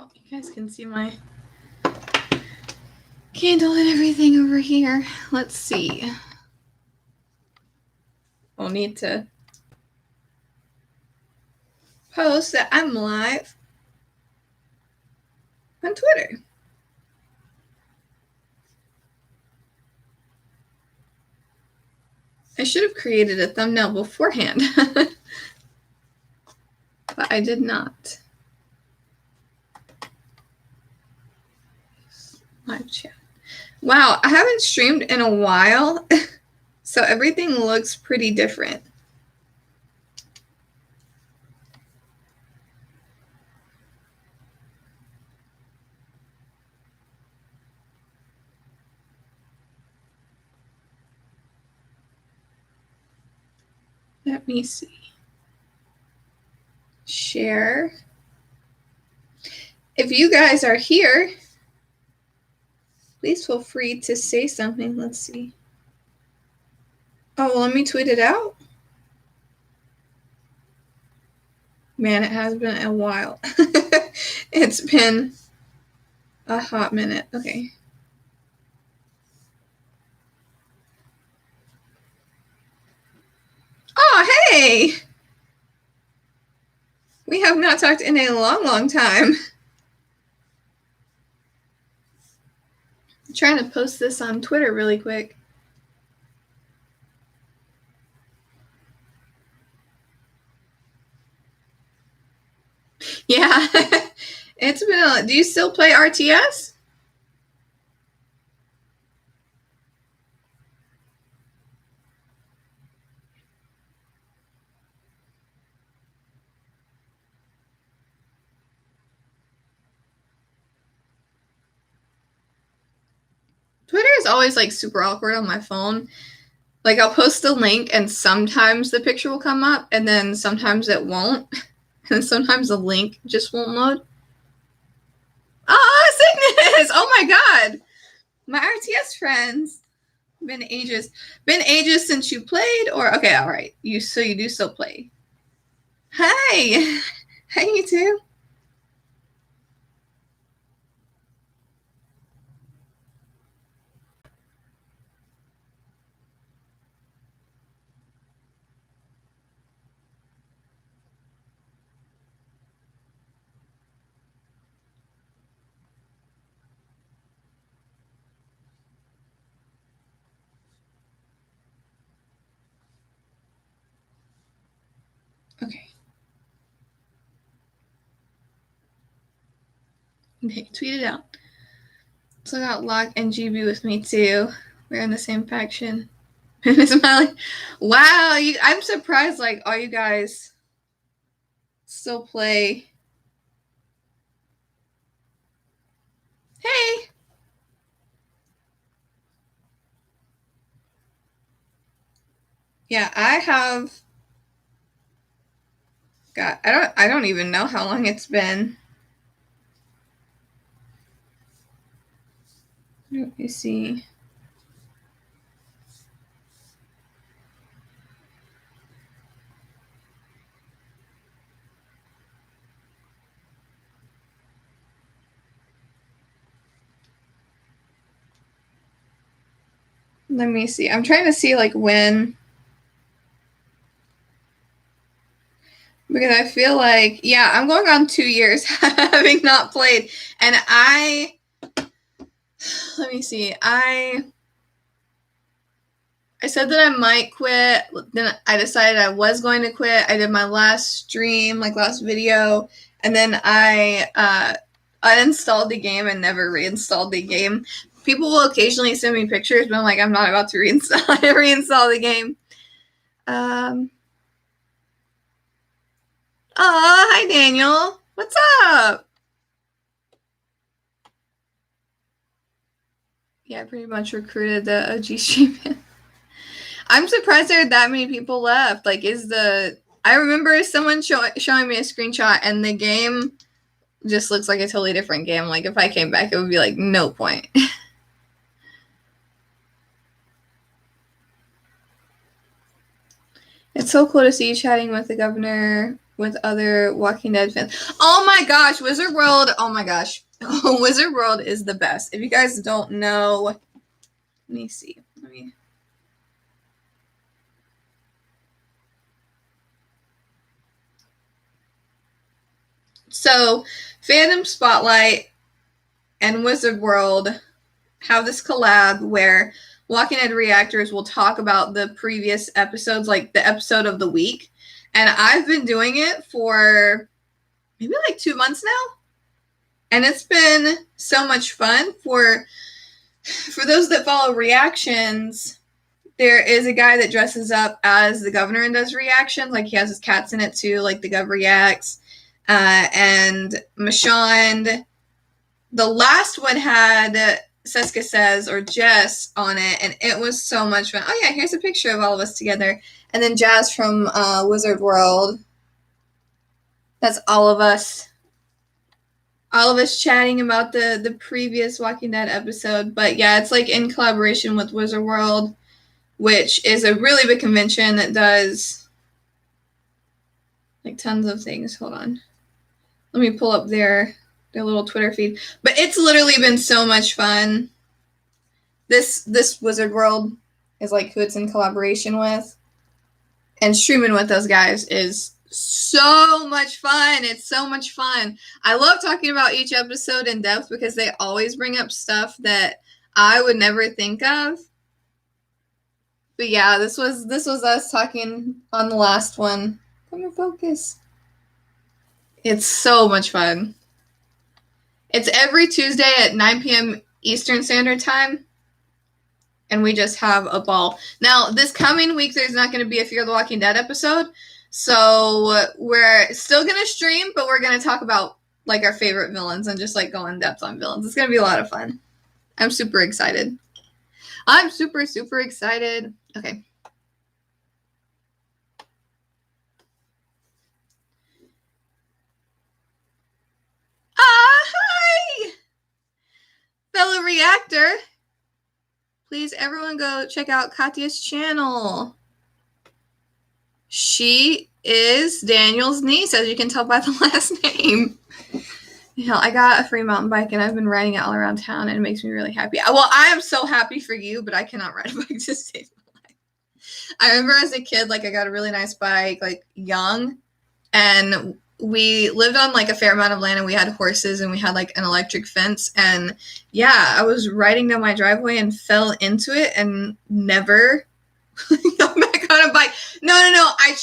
Oh, you guys can see my candle and everything over here. Let's see. We'll need to post that I'm live on Twitter. I should have created a thumbnail beforehand, but I did not. Live chat. Wow, I haven't streamed in a while, so everything looks pretty different. Let me see. Share. If you guys are here, please feel free to say something. Let's see. Oh, well, let me tweet it out. Man, it has been a while. It's been a hot minute. Okay. Oh, hey! We have not talked in a long, long time. I'm trying to post this on Twitter really quick. Yeah. It's been do you still play RTS? Twitter is always like super awkward on my phone. Like I'll post the link and sometimes the picture will come up and then sometimes it won't. And sometimes the link just won't load. Oh, Cygnus! Oh my god. My RTS friends. Been ages since you played, or okay, all right. You do still play. Hi. Hi, you too. Okay. Okay, tweet it out. So I got Locke and GB with me too. We're in the same faction. Wow, I'm surprised like all you guys still play. Hey. Yeah, I have God, I don't even know how long it's been. Let me see. Let me see. I'm trying to see like when, because I feel like, yeah, I'm going on 2 years having not played. And let me see. I said that I might quit. Then I decided I was going to quit. I did my last stream, like last video. And then I uninstalled the game and never reinstalled the game. People will occasionally send me pictures, but I'm like, I'm not about to reinstall the game. Oh, hi, Daniel. What's up? Yeah, I pretty much recruited the OG stream. I'm surprised there are that many people left. Like, I remember someone showing me a screenshot, and the game just looks like a totally different game. Like, if I came back, it would be like no point. It's so cool to see you chatting with the governor. with other Walking Dead fans. Oh my gosh, Wizard World. Oh my gosh. Wizard World is the best. If you guys don't know, let me see. So, Fandom Spotlight and Wizard World have this collab where Walking Dead reactors will talk about the previous episodes, like the episode of the week. And I've been doing it for maybe like 2 months now. And it's been so much fun. For those that follow reactions, there is a guy that dresses up as the governor and does reactions. Like he has his cats in it too, like the Gov Reacts. And Michonne, the last one had Seska Says or Jess on it, and it was so much fun. Oh yeah, here's a picture of all of us together. And then Jazz from Wizard World. That's all of us. All of us chatting about the previous Walking Dead episode. But yeah, it's like in collaboration with Wizard World, which is a really big convention that does like tons of things. Hold on. Let me pull up their little Twitter feed. But it's literally been so much fun. This Wizard World is like who it's in collaboration with. And streaming with those guys is so much fun. It's so much fun. I love talking about each episode in depth because they always bring up stuff that I would never think of. But yeah, this was us talking on the last one. Come on, focus. It's so much fun. It's every Tuesday at 9 p.m. Eastern Standard Time. And we just have a ball. Now, this coming week, there's not going to be a Fear the Walking Dead episode. So we're still going to stream, but we're going to talk about like our favorite villains and just like go in depth on villains. It's going to be a lot of fun. I'm super excited. I'm super, super excited. Okay. Hi! Fellow reactor. Please, everyone go check out Katya's channel. She is Daniel's niece, as you can tell by the last name. You know, I got a free mountain bike, and I've been riding it all around town, and it makes me really happy. Well, I am so happy for you, but I cannot ride a bike to save my life. I remember as a kid, like, I got a really nice bike, like, young, and we lived on, like, a fair amount of land, and we had horses, and we had, like, an electric fence, and, yeah, I was riding down my driveway and fell into it and never got back on a bike. No, I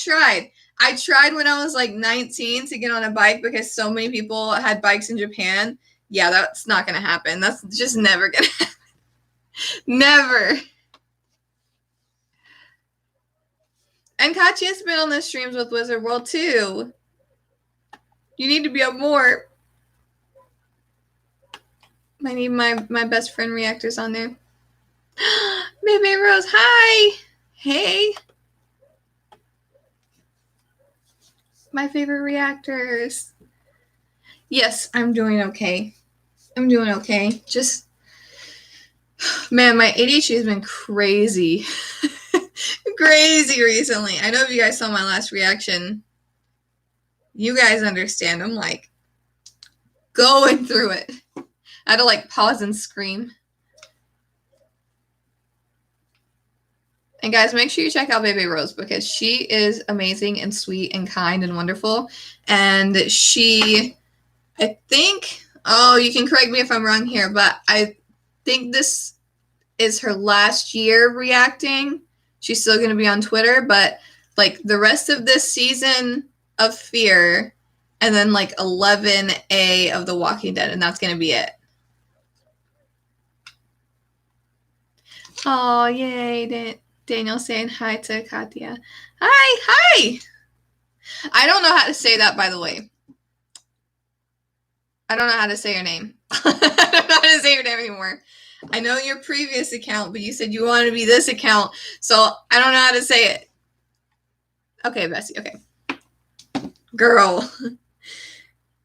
tried when I was like 19 to get on a bike because so many people had bikes in Japan. Yeah, that's not going to happen. That's just never going to happen. Never. And Katya's been on the streams with Wizard World too. You need to be up more. I need my best friend reactors on there. Baby Rose, hi. Hey. My favorite reactors. Yes, I'm doing okay. I'm doing okay. Just, man, my ADHD has been crazy. Crazy recently. I know if you guys saw my last reaction, you guys understand. I'm like going through it. I had to like pause and scream. And guys, make sure you check out Baby Rose because she is amazing and sweet and kind and wonderful. And she, I think, oh, you can correct me if I'm wrong here, but I think this is her last year reacting. She's still going to be on Twitter, but like the rest of this season of Fear and then like 11A of The Walking Dead, and that's going to be it. Oh, yay. Daniel saying hi to Katya. Hi. I don't know how to say that, by the way. I don't know how to say your name. I don't know how to say your name anymore. I know your previous account, but you said you wanted to be this account, so I don't know how to say it. Okay, Bessie, okay. Girl.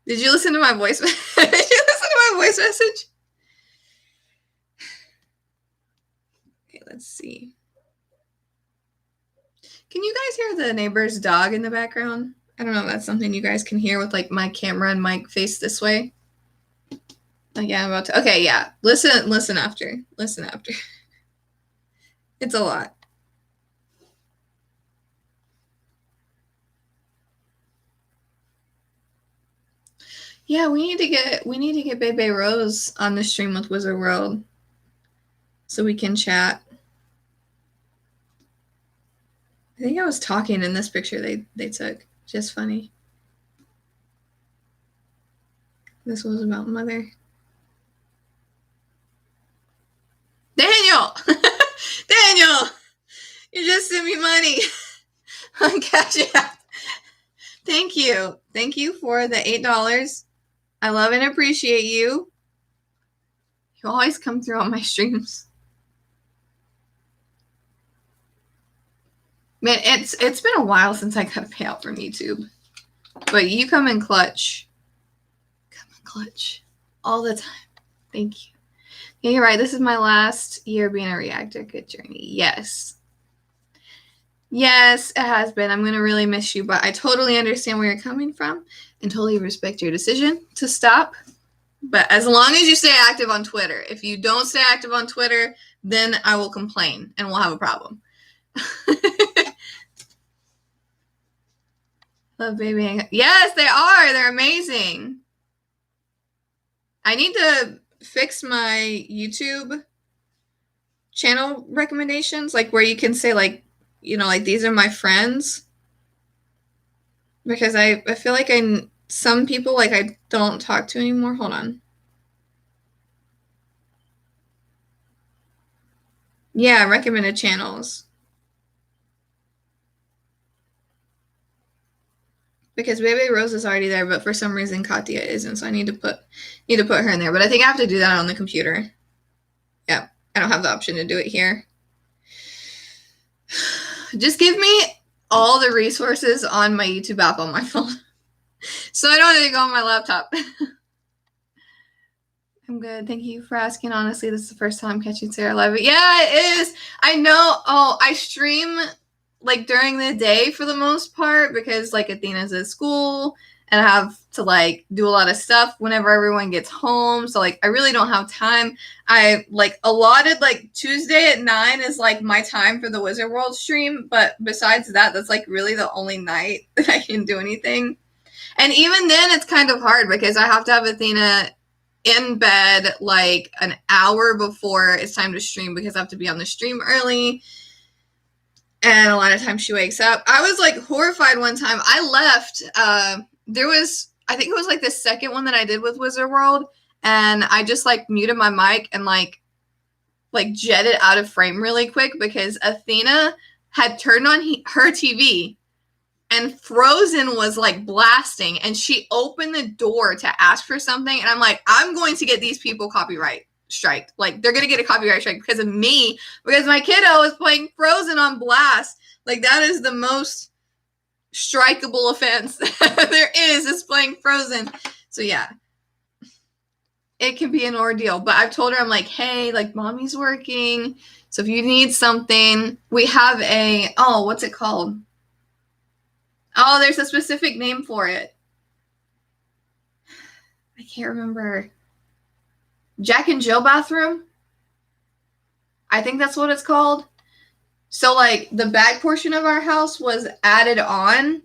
Did you listen to my voice message? Did you listen to my voice message? Okay, let's see. Can you guys hear the neighbor's dog in the background? I don't know if that's something you guys can hear with like my camera and mic face this way. Like, yeah, I'm about to. Okay, yeah. Listen after. Listen after. It's a lot. Yeah, we need to get Bebe Rose on the stream with Wizard World so we can chat. I think I was talking in this picture they took. Just funny. This was about mother. Daniel! Daniel! You just sent me money on CashApp. Thank you. Thank you for the $8. I love and appreciate you. You always come through on my streams. Man, it's been a while since I got a payout from YouTube. But you come in clutch. Come in clutch. All the time. Thank you. Yeah, you're right. This is my last year being a reactor. Good journey. Yes. Yes, it has been. I'm going to really miss you, but I totally understand where you're coming from and totally respect your decision to stop. But as long as you stay active on Twitter. If you don't stay active on Twitter, then I will complain and we'll have a problem. Love baby. Yes, they are. They're amazing. I need to fix my YouTube channel recommendations, like where you can say like, you know, like these are my friends. Because I feel like some people like I don't talk to anymore. Hold on. Yeah, recommended channels. Because Bebe Rose is already there, but for some reason Katya isn't, so I need to put her in there. But I think I have to do that on the computer. Yeah, I don't have the option to do it here. Just give me all the resources on my YouTube app on my phone. So I don't have to go on my laptop. I'm good. Thank you for asking. Honestly, this is the first time catching Sarah live. Yeah, it is. I know. Oh, I stream like during the day for the most part because like Athena's at school and I have to like do a lot of stuff whenever everyone gets home. So like I really don't have time. I like allotted like Tuesday at 9 is like my time for the Wizard World stream. But besides that, that's like really the only night that I can do anything. And even then it's kind of hard because I have to have Athena in bed like an hour before it's time to stream because I have to be on the stream early. And a lot of times she wakes up. I was like horrified one time. I left. There was, I think it was like the second one that I did with Wizard World. And I just like muted my mic and like jetted out of frame really quick because Athena had turned on her TV and Frozen was like blasting and she opened the door to ask for something. And I'm like, I'm going to get these people copyright strike. Like they're going to get a copyright strike because of me, because my kiddo is playing Frozen on blast. Like that is the most strikeable offense there is playing Frozen. So yeah, it can be an ordeal, but I've told her, I'm like, hey, like mommy's working. So if you need something, we have what's it called? Oh, there's a specific name for it. I can't remember. Jack and Jill bathroom? I think that's what it's called. So, like, the back portion of our house was added on.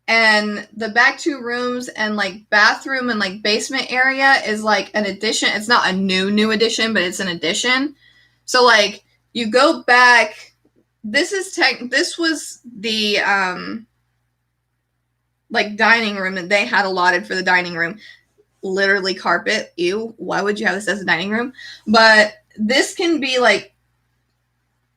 And the back 2 rooms and, like, bathroom and, like, basement area is, like, an addition. It's not a new addition, but it's an addition. So, like, you go back. This was the, like dining room that they had allotted for the dining room. Literally carpet. Ew. Why would you have this as a dining room? But this can be like,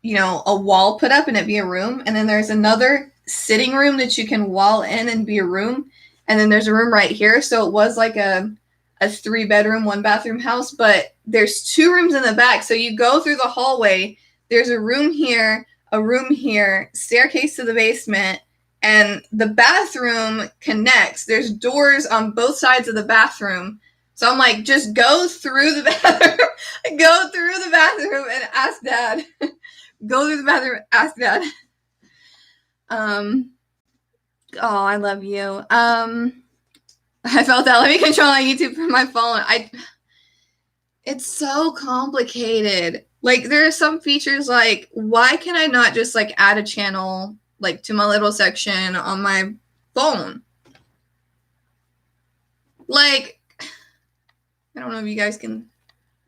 you know, a wall put up and it be a room. And then there's another sitting room that you can wall in and be a room. And then there's a room right here. So it was like a 3-bedroom, 1-bathroom house, but there's 2 rooms in the back. So you go through the hallway. There's a room here, staircase to the basement. And the bathroom connects. There's doors on both sides of the bathroom. So I'm like, just go through the bathroom. Go through the bathroom and ask Dad. Go through the bathroom, ask Dad. Oh, I love you. I felt that. Let me control my YouTube from my phone. It's so complicated. Like, there are some features like, why can I not just like add a channel like to my little section on my phone? Like, I don't know if you guys can.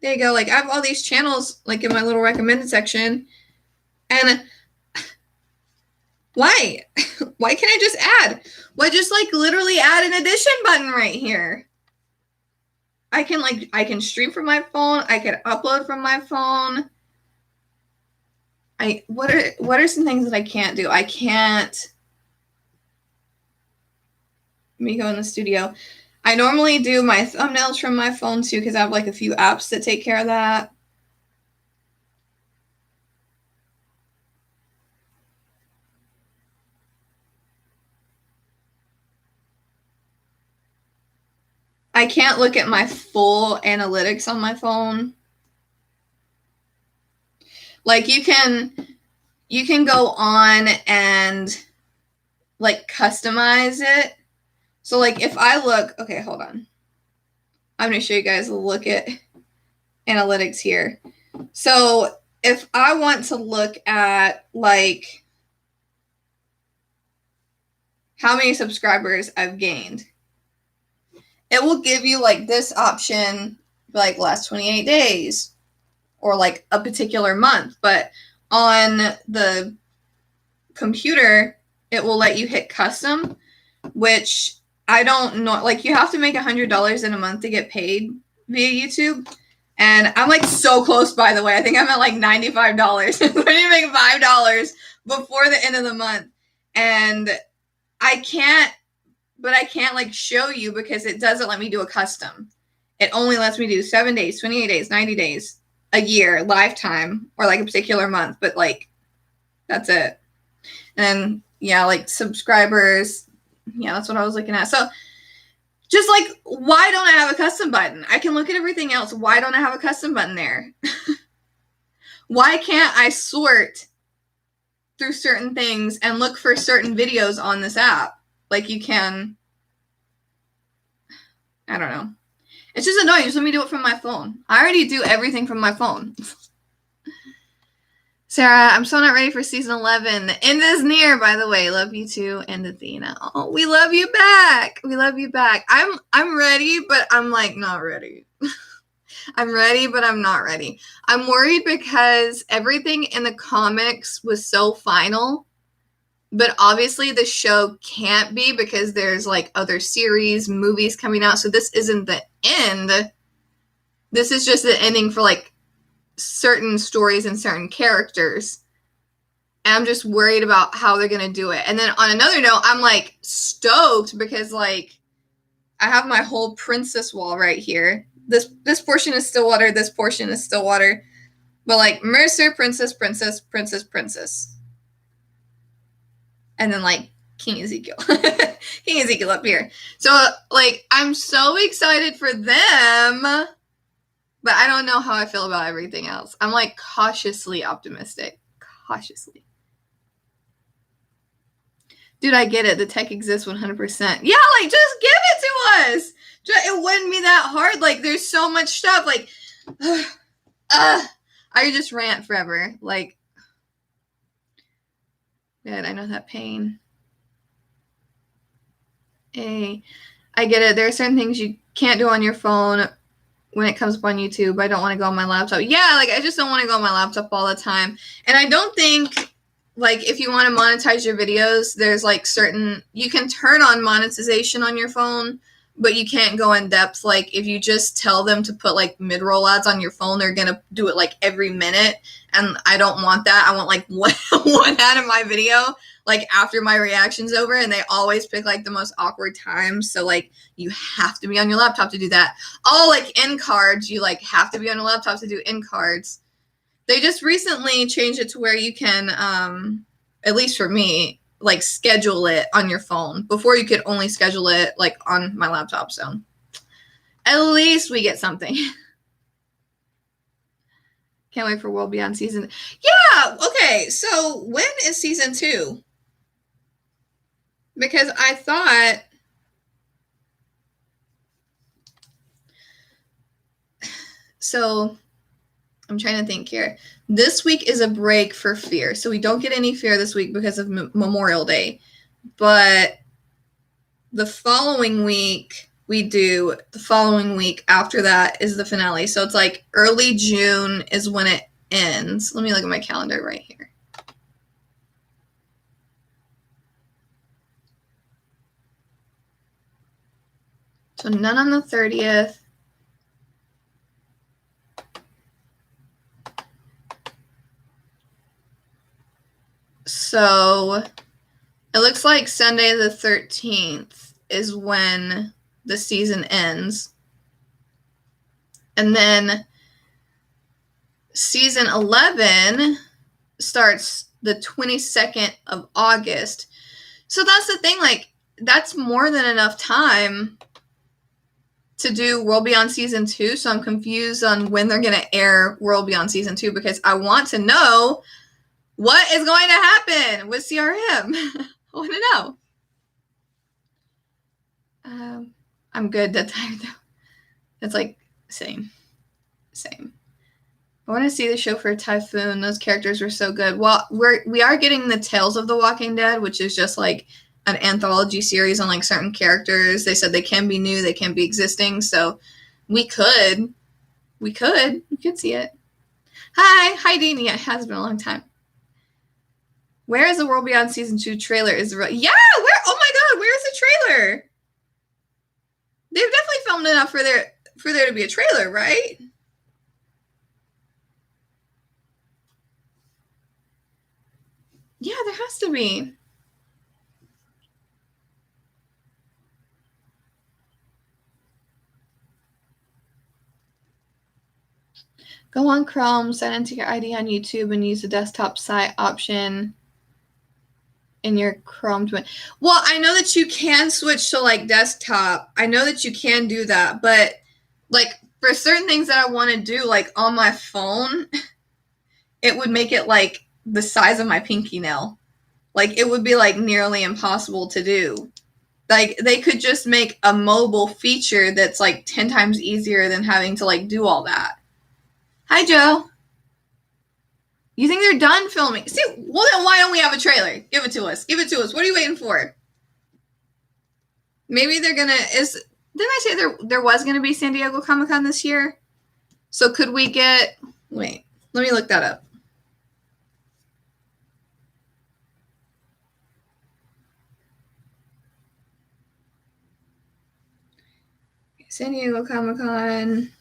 There you go. Like, I have all these channels like in my little recommended section, and why? Why can't I just add? Why just like literally add an addition button right here? I can stream from my phone. I can upload from my phone. What are some things that I can't do? I can't. Let me go in the studio. I normally do my thumbnails from my phone too because I have like a few apps that take care of that. I can't look at my full analytics on my phone. Like you can go on and like customize it. So like if I look, okay, hold on. I'm going to show you guys a look at analytics here. So if I want to look at like how many subscribers I've gained, it will give you like this option, like last 28 days or like a particular month. But on the computer, it will let you hit custom, which I don't know. Like you have to make $100 in a month to get paid via YouTube. And I'm like so close, by the way. I think I'm at like $95. I need to make $5 before the end of the month. And I can't like show you because it doesn't let me do a custom. It only lets me do 7 days, 28 days, 90 days, a year, lifetime, or like a particular month. But like, that's it. And yeah, like subscribers. Yeah, that's what I was looking at. So just like, why don't I have a custom button? I can look at everything else. Why don't I have a custom button there? Why can't I sort through certain things and look for certain videos on this app? Like you can, I don't know. It's just annoying. Just let me do it from my phone. I already do everything from my phone. Sarah, I'm still not ready for season 11. The end is near, by the way. Love you too, and Athena. Oh, we love you back. We love you back. I'm ready, but I'm like not ready. I'm ready, but I'm not ready. I'm worried because everything in the comics was so final, but obviously the show can't be because there's like other series, movies coming out. So this isn't the end. This is just the ending for like certain stories and certain characters. And I'm just worried about how they're going to do it. And then on another note, I'm like stoked because like I have my whole princess wall right here. This portion is Stillwater, this portion is Stillwater. But like Mercer, princess, princess, princess, princess. And then like King Ezekiel. King Ezekiel up here. So like I'm so excited for them. But I don't know how I feel about everything else. I'm like cautiously optimistic. Cautiously. Dude, I get it. The tech exists 100%. Yeah, like just give it to us. It wouldn't be that hard. Like there's so much stuff. Like, I just rant forever. Like, man, I know that pain. Hey, I get it. There are certain things you can't do on your phone when it comes up on YouTube. I don't want to go on my laptop. Yeah, like I just don't want to go on my laptop all the time. And I don't think like if you want to monetize your videos, there's like certain, you can turn on monetization on your phone, but you can't go in depth. Like if you just tell them to put like mid-roll ads on your phone, they're going to do it like every minute. And I don't want that. I want like one ad in my video, like after my reaction's over, and they always pick like the most awkward times. So like you have to be on your laptop to do that. Oh, like end cards, you like have to be on your laptop to do end cards. They just recently changed it to where you can, at least for me, like schedule it on your phone. Before you could only schedule it like on my laptop. So at least we get something. Can't wait for World Beyond season. Yeah. Okay. So when is season 2? Because I thought, so I'm trying to think here. This week is a break for Fear, so we don't get any Fear this week because of Memorial Day. But the following week, we do. The following week after that is the finale. So it's like early June is when it ends. Let me look at my calendar right here. So none on the 30th. So it looks like Sunday the 13th is when the season ends. And then season 11 starts the 22nd of August. So that's the thing, like, that's more than enough time to do World Beyond Season 2. So I'm confused on when they're going to air World Beyond Season 2 because I want to know what is going to happen with CRM. I want to know. I'm good that time though. It's like same. I want to see the show for Typhoon. Those characters were so good. Well, we are getting the Tales of the Walking Dead, which is just like an anthology series on like certain characters. They said they can be new, they can be existing. So we could see it. Hi, Dean. Yeah, it has been a long time. Where is the World Beyond Season 2 trailer? Yeah, where? Oh my God, where's the trailer? They've definitely filmed enough for there to be a trailer, right? Yeah, there has to be. Go on Chrome, sign into your ID on YouTube, and use the desktop site option in your Chrome. Well, I know that you can switch to like desktop. I know that you can do that, but like for certain things that I want to do, like on my phone, it would make it like the size of my pinky nail. Like it would be like nearly impossible to do. Like they could just make a mobile feature that's like 10 times easier than having to like do all that. Hi, Joe. You think they're done filming? See, well then why don't we have a trailer? Give it to us. Give it to us. What are you waiting for? Maybe they're gonna didn't I say there was gonna be San Diego Comic-Con this year? So could we get wait, let me look that up. San Diego Comic-Con.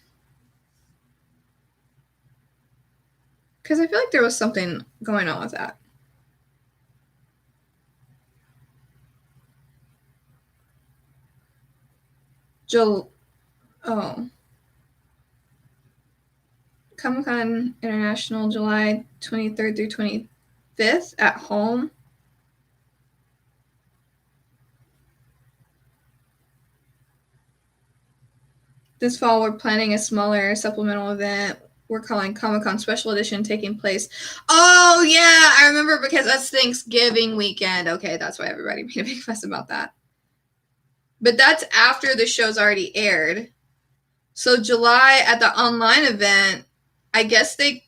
Because I feel like there was something going on with that. Comic-Con International, July 23rd through 25th at home. This fall, we're planning a smaller supplemental event we're calling Comic-Con Special Edition taking place. Oh, yeah, I remember because that's Thanksgiving weekend. Okay, that's why everybody made a big fuss about that. But that's after the show's already aired. So July at the online event, I guess they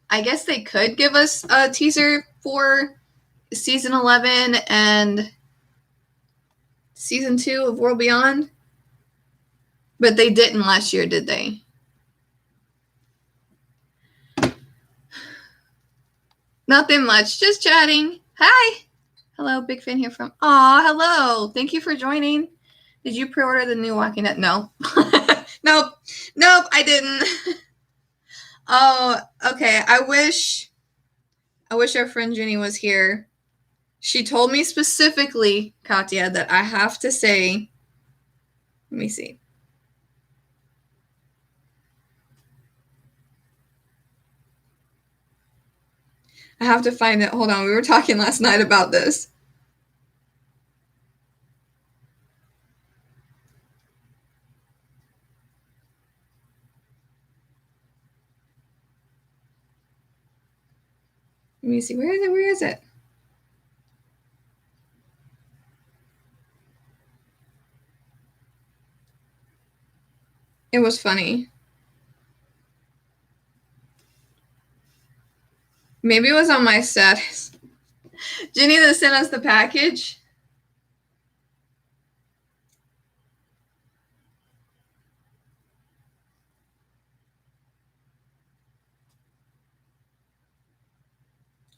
could give us a teaser for season 11 and season 2 of World Beyond. But they didn't last year, did they? Nothing much. Just chatting. Hi. Hello, big fan here from. Aw, hello. Thank you for joining. Did you pre-order the new Walking Dead? No. Nope, I didn't. Oh, okay. I wish our friend Jenny was here. She told me specifically, Katya, that I have to say. Let me see. I have to find it. Hold on. We were talking last night about this. Let me see. Where is it? It was funny. Maybe it was on my status. Ginny that sent us the package.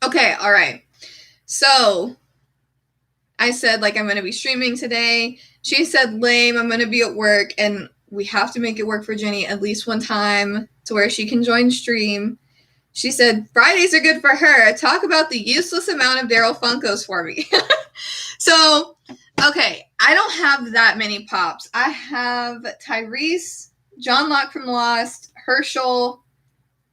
Okay, all right. So I said, like, I'm going to be streaming today. She said, lame, I'm going to be at work, and we have to make it work for Jenny at least one time to where she can join stream. She said, Fridays are good for her. Talk about the useless amount of Daryl Funkos for me. So, okay, I don't have that many pops. I have Tyrese, John Locke from Lost, Herschel,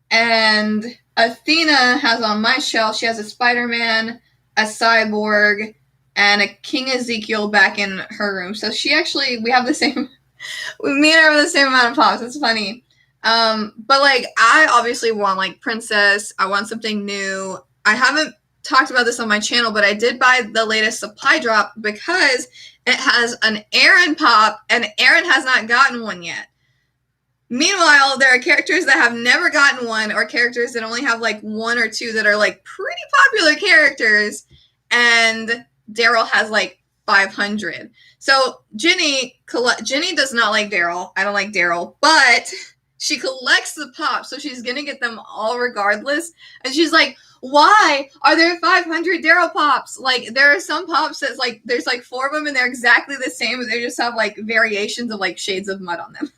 and Athena has on my shelf, she has a Spider-Man, a Cyborg, and a King Ezekiel back in her room. So she actually, we have the same, me and her have the same amount of pops. It's funny. But like, I obviously want like Princess. I want something new. I haven't talked about this on my channel, but I did buy the latest supply drop because it has an Aaron pop, and Aaron has not gotten one yet. Meanwhile, there are characters that have never gotten one, or characters that only have like one or two that are like pretty popular characters, and Daryl has like 500. So Jenny does not like Daryl. I don't like Daryl, but she collects the pops, so she's gonna get them all regardless. And she's like, why are there 500 Daryl pops? Like, there are some pops that's like, there's like 4 of them and they're exactly the same, but they just have like variations of like shades of mud on them.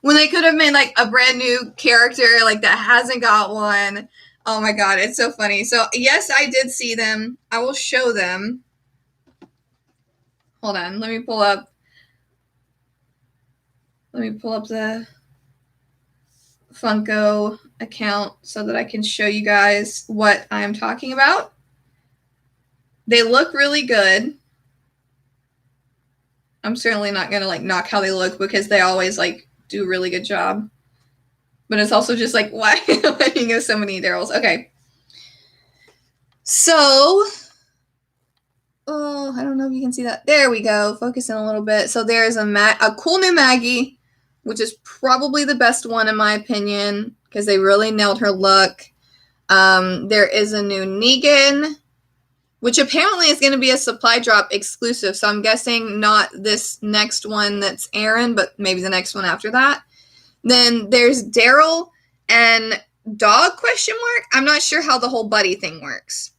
When they could have made like a brand new character like that hasn't got one. Oh my god, it's so funny. So yes, I did see them. I will show them. Hold on, let me pull up the Funko account so that I can show you guys what I'm talking about. They look really good. I'm certainly not gonna like knock how they look because they always like do a really good job. But it's also just like, why are you get so many Daryls? Okay. So, oh, I don't know if you can see that. There we go. Focus in a little bit. So there's a cool new Maggie, which is probably the best one in my opinion because they really nailed her look. There is a new Negan, which apparently is going to be a supply drop exclusive. So I'm guessing not this next one that's Aaron, but maybe the next one after that. Then there's Daryl and Dog ? I'm not sure how the whole buddy thing works.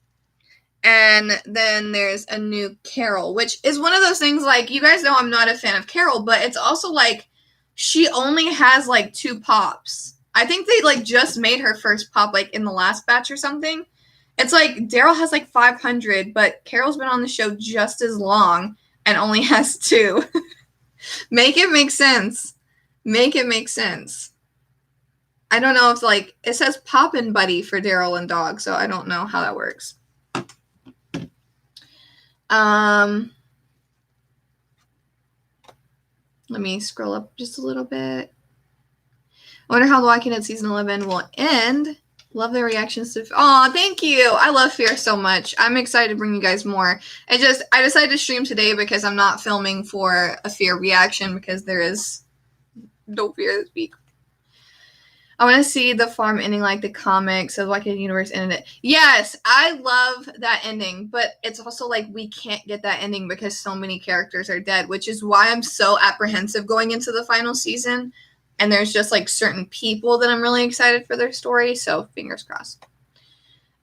And then there's a new Carol, which is one of those things like, you guys know I'm not a fan of Carol, but it's also like she only has like 2 pops. I think they like just made her first pop like in the last batch or something. It's like Daryl has like 500, but Carol's been on the show just as long and only has 2. Make it make sense. Make it make sense. I don't know if like it says Poppin' Buddy for Daryl and Dog, so I don't know how that works. Let me scroll up just a little bit. I wonder how The Walking Dead season 11 will end. Love the reactions to. Oh, thank you. I love Fear so much. I'm excited to bring you guys more. I decided to stream today because I'm not filming for a Fear reaction because there is no Fear this week. I want to see the farm ending like the comics of like a universe ended it. Yes, I love that ending, but it's also like we can't get that ending because so many characters are dead, which is why I'm so apprehensive going into the final season. And there's just like certain people that I'm really excited for their story, so fingers crossed.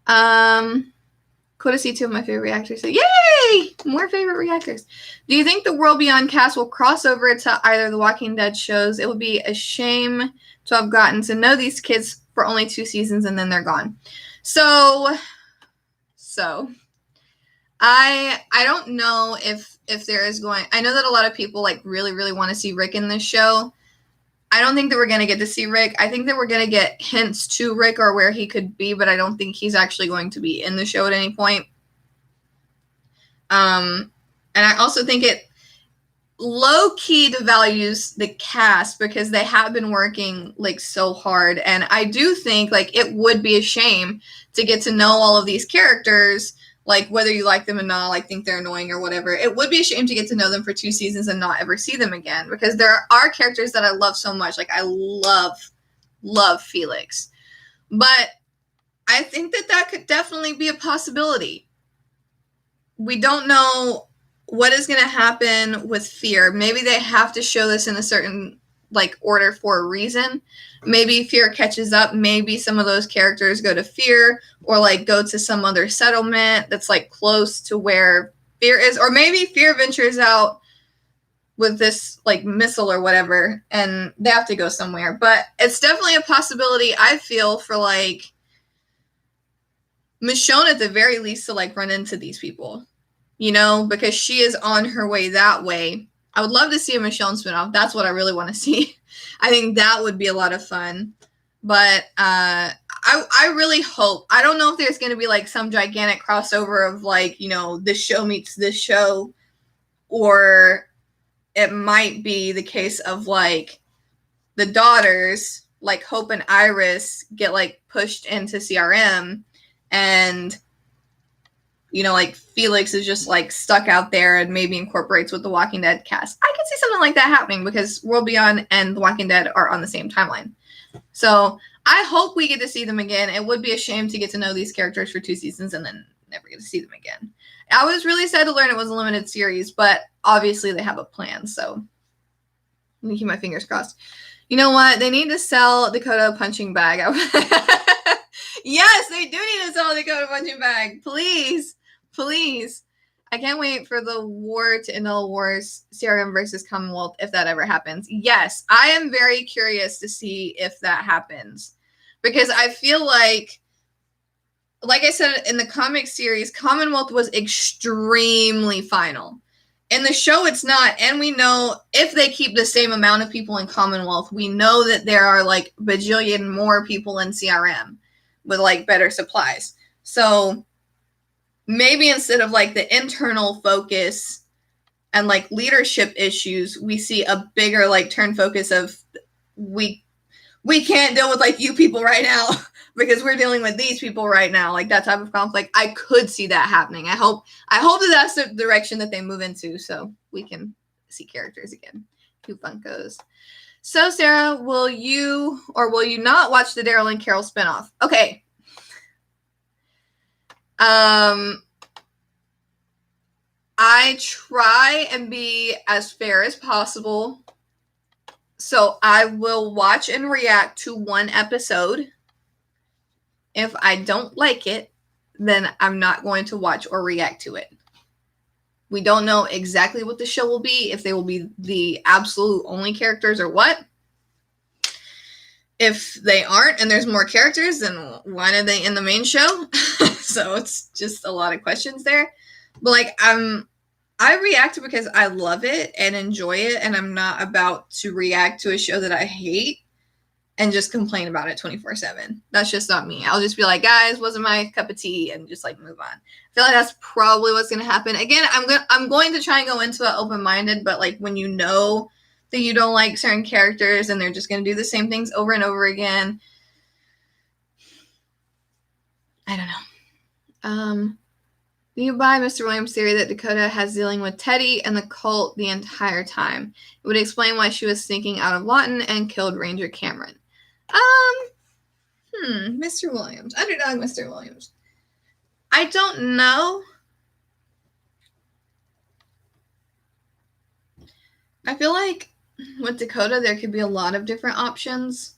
Cool to see 2 of my favorite reactors. So yay! More favorite reactors. Do you think the World Beyond cast will cross over to either the Walking Dead shows? It would be a shame to have gotten to know these kids for only 2 seasons and then they're gone. So I don't know if there is going. I know that a lot of people like really, really want to see Rick in this show. I don't think that we're going to get to see Rick. I think that we're going to get hints to Rick or where he could be, but I don't think he's actually going to be in the show at any point. And I also think it low-key devalues the cast because they have been working like so hard. And I do think like it would be a shame to get to know all of these characters like whether you like them or not, like think they're annoying or whatever. It would be a shame to get to know them for 2 seasons and not ever see them again, because there are characters that I love so much. Like I love Felix. But I think that could definitely be a possibility. We don't know what is going to happen with Fear. Maybe they have to show this in a certain like order for a reason. Maybe Fear catches up. Maybe some of those characters go to Fear, or like go to some other settlement that's like close to where Fear is. Or maybe Fear ventures out with this like missile or whatever, and they have to go somewhere. But it's definitely a possibility, I feel, for like Michonne at the very least to like run into these people, you know, because she is on her way that way. I would love to see a Michonne spinoff. That's what I really want to see. I think that would be a lot of fun. But I really hope, I don't know if there's going to be like some gigantic crossover of like, you know, this show meets this show, or it might be the case of like the daughters, like Hope and Iris, get like pushed into CRM, and you know, like Felix is just like stuck out there and maybe incorporates with the Walking Dead cast. I could see something like that happening, because World Beyond and The Walking Dead are on the same timeline. So I hope we get to see them again. It would be a shame to get to know these characters for 2 seasons and then never get to see them again. I was really sad to learn it was a limited series, but obviously they have a plan, so let me keep my fingers crossed. You know what? They need to sell Dakota a punching bag. Yes, they do need to sell Dakota a punching bag. Please. Please. I can't wait for the war to end all wars, CRM versus Commonwealth, if that ever happens. Yes, I am very curious to see if that happens. Because I feel like I said in the comic series, Commonwealth was extremely final. In the show, it's not. And we know if they keep the same amount of people in Commonwealth, we know that there are like bajillion more people in CRM with like better supplies. So maybe instead of like the internal focus and like leadership issues, we see a bigger like turn focus of we can't deal with like you people right now because we're dealing with these people right now. Like that type of conflict. I could see that happening. I hope that that's the direction that they move into, so we can see characters again. 2 Funkos. So Sarah, will you or will you not watch the Daryl and Carol spinoff? Okay. I try and be as fair as possible. So I will watch and react to 1 episode. If I don't like it, then I'm not going to watch or react to it. We don't know exactly what the show will be, if they will be the absolute only characters or what. If they aren't and there's more characters, then why are they in the main show? So it's just a lot of questions there. But like I react because I love it and enjoy it, and I'm not about to react to a show that I hate and just complain about it 24/7. That's just not me. I'll just be like, guys, wasn't my cup of tea, and just like move on. I feel like that's probably what's going to happen. Again, I'm going to try and go into it open-minded, but like when you know that you don't like certain characters and they're just going to do the same things over and over again, I don't know. Do you buy Mr. Williams' theory that Dakota has dealing with Teddy and the cult the entire time? It would explain why she was sneaking out of Lawton and killed Ranger Cameron. Mr. Williams. Underdog Mr. Williams. I don't know. I feel like with Dakota, there could be a lot of different options.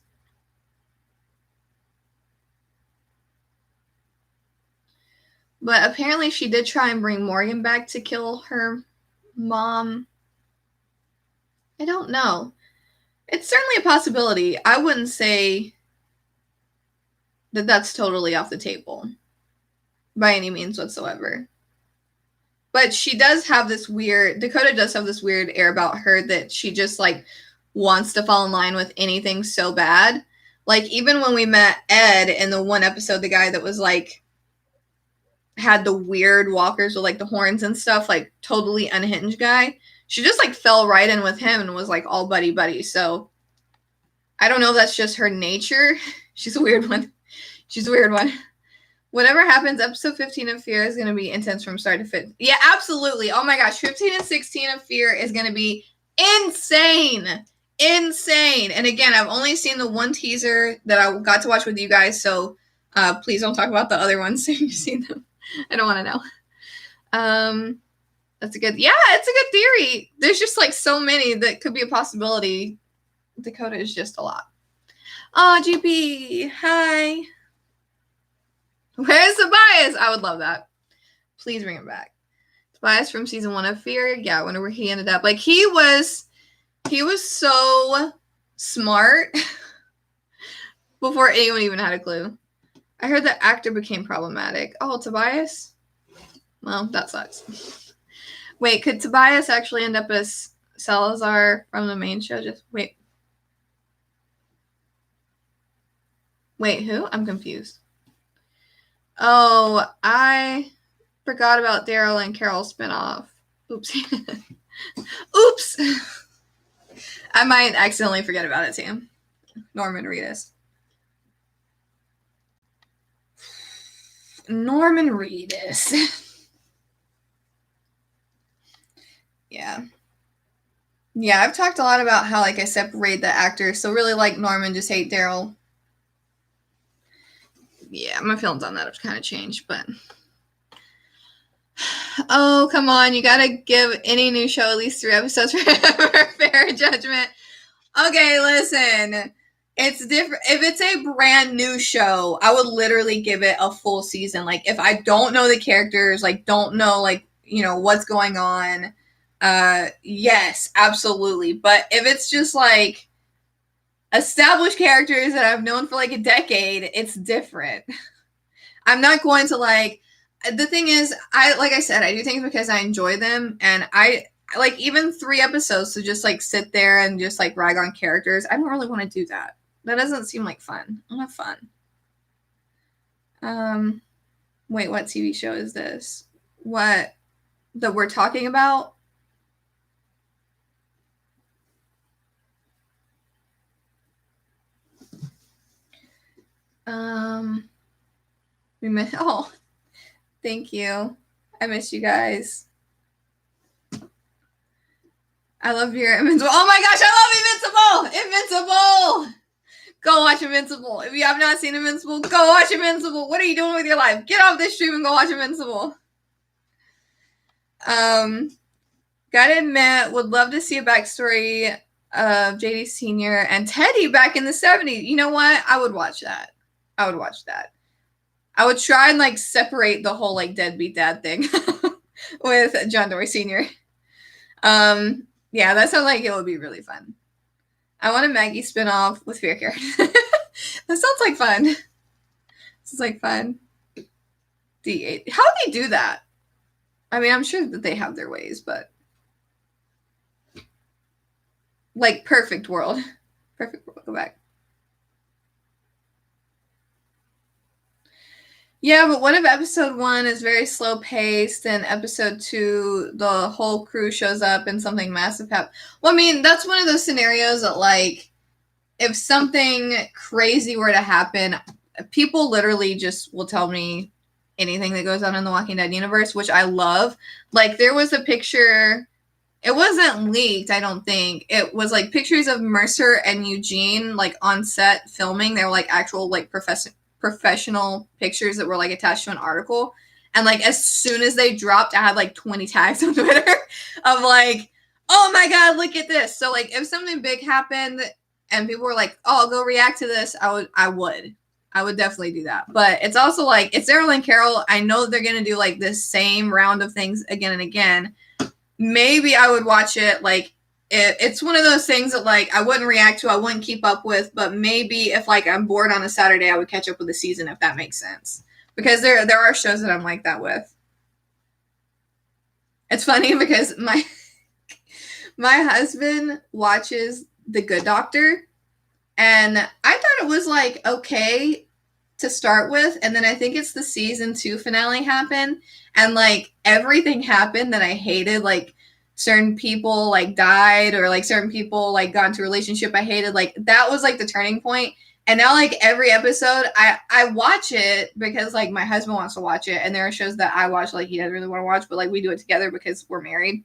But apparently she did try and bring Morgan back to kill her mom. I don't know. It's certainly a possibility. I wouldn't say that that's totally off the table by any means whatsoever. But she does have this weird, Dakota does have this weird air about her that she just like wants to fall in line with anything so bad. Like even when we met Ed in the 1 episode, the guy that was like, had the weird walkers with like the horns and stuff, like totally unhinged guy. She just like fell right in with him and was like all buddy. So I don't know if that's just her nature. She's a weird one. Whatever happens, episode 15 of Fear is going to be intense from start to finish. Yeah, absolutely. Oh my gosh, 15 and 16 of Fear is going to be insane. Insane. And again, I've only seen the one teaser that I got to watch with you guys, so please don't talk about the other ones if you've seen them. I don't want to know. That's a good, yeah, it's a good theory. There's just like so many that could be a possibility. Dakota is just a lot. Oh, GP, hi. Where's Tobias? I would love that. Please bring him back. Tobias from season 1 of Fear. Yeah, I wonder where he ended up. Like he was so smart before anyone even had a clue. I heard the actor became problematic. Oh, Tobias? Well, that sucks. Wait, could Tobias actually end up as Salazar from the main show? Just wait. Wait, who? I'm confused. Oh, I forgot about Daryl and Carol spinoff. Oops. Oops. I might accidentally forget about it, Sam. Norman Reedus. Norman Reedus. Yeah. Yeah, I've talked a lot about how, like, I separate the actors. So really like Norman, just hate Daryl. Yeah, my feelings on that have kind of changed, but... Oh, come on. You gotta give any new show at least 3 episodes for fair judgment. Okay, listen. It's different. If it's a brand new show, I would literally give it a full season. Like, if I don't know the characters, like, don't know, like, you know, what's going on, yes, absolutely. But if it's just, like, established characters that I've known for, like, a decade, it's different. I'm not going to, like... The thing is, like I said, I do things because I enjoy them, and I like even 3 episodes to just like sit there and just like rag on characters. I don't really want to do that. That doesn't seem like fun. I don't have fun. Wait, what TV show is this? What that we're talking about? We missed. Oh, thank you. I miss you guys. I love your Invincible. Oh my gosh, I love Invincible! Invincible! Go watch Invincible. If you have not seen Invincible, go watch Invincible. What are you doing with your life? Get off this stream and go watch Invincible. Gotta admit, would love to see a backstory of JD Sr. and Teddy back in the 70s. You know what? I would watch that. I would watch that. I would try and like separate the whole like deadbeat dad thing with John Dory Sr. Yeah, that sounds like it would be really fun. I want a Maggie spinoff with Fear characters. That sounds like fun. This is like fun. D8. How do they do that? I mean, I'm sure that they have their ways, but like Perfect World. Perfect World. Go back. Yeah, but what if episode 1 is very slow paced and episode 2 the whole crew shows up and something massive happens? Well, I mean, that's one of those scenarios that like if something crazy were to happen, people literally just will tell me anything that goes on in the Walking Dead universe, which I love. Like there was a picture, it wasn't leaked, I don't think. It was like pictures of Mercer and Eugene like on set filming. They were like actual like professional pictures that were like attached to an article. And like as soon as they dropped, I had like 20 tags on Twitter of like, oh my God, look at this. So like if something big happened and people were like, oh, I'll go react to this, I would definitely do that. But it's also like, it's Daryl and Carol. I know they're going to do like this same round of things again and again. Maybe I would watch it. Like it's one of those things that like I wouldn't react to, I wouldn't keep up with, but maybe if like I'm bored on a Saturday, I would catch up with the season, if that makes sense. Because there are shows that I'm like that with. It's funny because my husband watches The Good Doctor, and I thought it was like okay to start with, and then I think it's the season 2 finale happened, and like everything happened that I hated, like certain people like died or like certain people like got into a relationship I hated, like that was like the turning point. And now, like, every episode, I watch it because, like, my husband wants to watch it. And there are shows that I watch, like, he doesn't really want to watch, but, like, we do it together because we're married.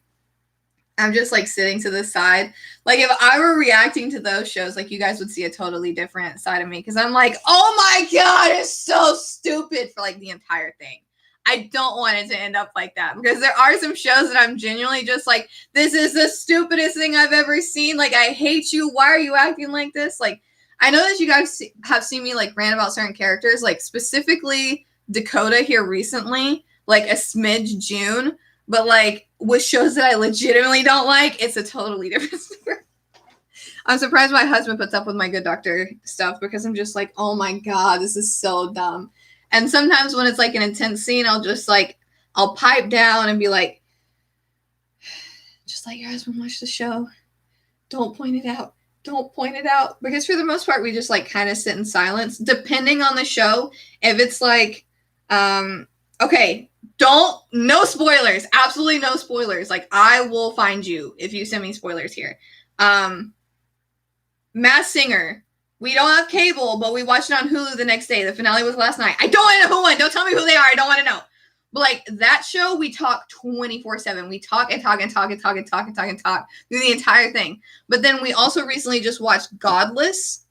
I'm just, like, sitting to the side. Like, if I were reacting to those shows, like, you guys would see a totally different side of me. Because I'm like, oh, my God, it's so stupid for, like, the entire thing. I don't want it to end up like that. Because there are some shows that I'm genuinely just like, this is the stupidest thing I've ever seen. Like, I hate you. Why are you acting like this? Like, I know that you guys have seen me, like, rant about certain characters. Like, specifically Dakota here recently. Like, a smidge June. But, like, with shows that I legitimately don't like, it's a totally different story. I'm surprised my husband puts up with my Good Doctor stuff because I'm just like, oh my God, this is so dumb. And sometimes when it's like an intense scene, I'll pipe down and be like, just let your husband watch the show. Don't point it out. Don't point it out. Because for the most part, we just like kind of sit in silence. Depending on the show, if it's like, okay, no spoilers. Absolutely no spoilers. Like, I will find you if you send me spoilers here. Masked Singer. We don't have cable, but we watched it on Hulu the next day. The finale was last night. I don't want to know who won. Don't tell me who they are. I don't want to know. But like that show, we talk 24/7. We talk and talk and talk and talk and talk and talk and talk through the entire thing. But then we also recently just watched Godless,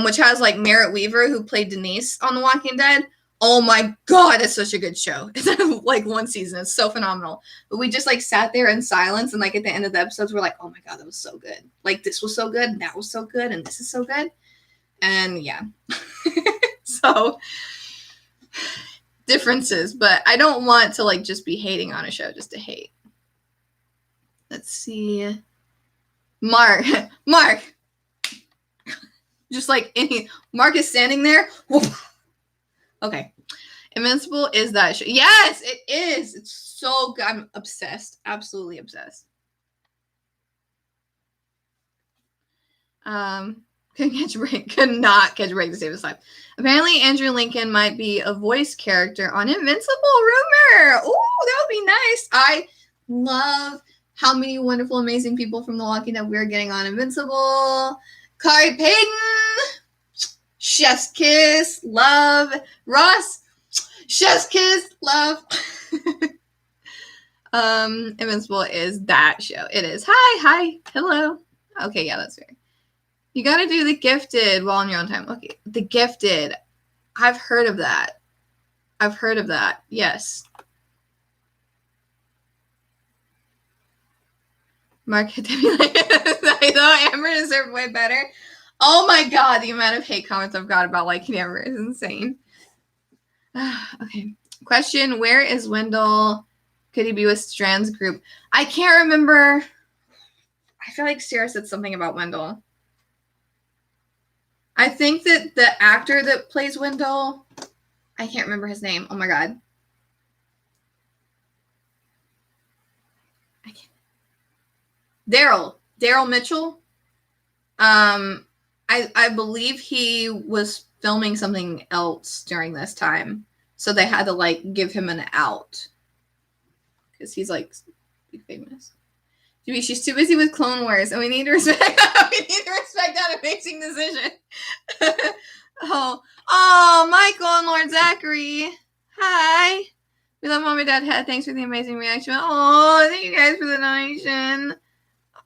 which has like Merritt Weaver, who played Denise on The Walking Dead. Oh my God, it's such a good show. It's like one season. It's so phenomenal. But we just like sat there in silence. And like at the end of the episodes, we're like, oh my God, that was so good. Like this was so good. And that was so good. And this is so good. And yeah. So differences. But I don't want to like just be hating on a show just to hate. Let's see. Mark. Just like Mark is standing there. Okay. Invincible is that show. Yes, it is. It's so good. I'm obsessed. Absolutely obsessed. Could not catch a break to save his life. Apparently, Andrew Lincoln might be a voice character on Invincible. Rumor. Ooh, that would be nice. I love how many wonderful, amazing people from The Walking Dead we're getting on Invincible. Kari Payton. Chef's kiss. Love. Ross. Chef's kiss, love. Invincible is that show. It is. Hi, hello. Okay, yeah, that's fair. You gotta do The Gifted while on your own time. Okay, The Gifted. I've heard of that. Yes. Mark, I thought Amber deserved way better. Oh my God, the amount of hate comments I've got about liking Amber is insane. Okay. Question, where is Wendell? Could he be with Strand's group? I can't remember. I feel like Sarah said something about Wendell. I think that the actor that plays Wendell, I can't remember his name. Oh my God. I can't. Daryl Mitchell. I believe he was filming something else during this time. So they had to like give him an out. Because he's like famous. She's too busy with Clone Wars, and we need to respect that amazing decision. oh, Michael and Lord Zachary. Hi. We love MamaDeadHead. Thanks for the amazing reaction. Oh, thank you guys for the donation.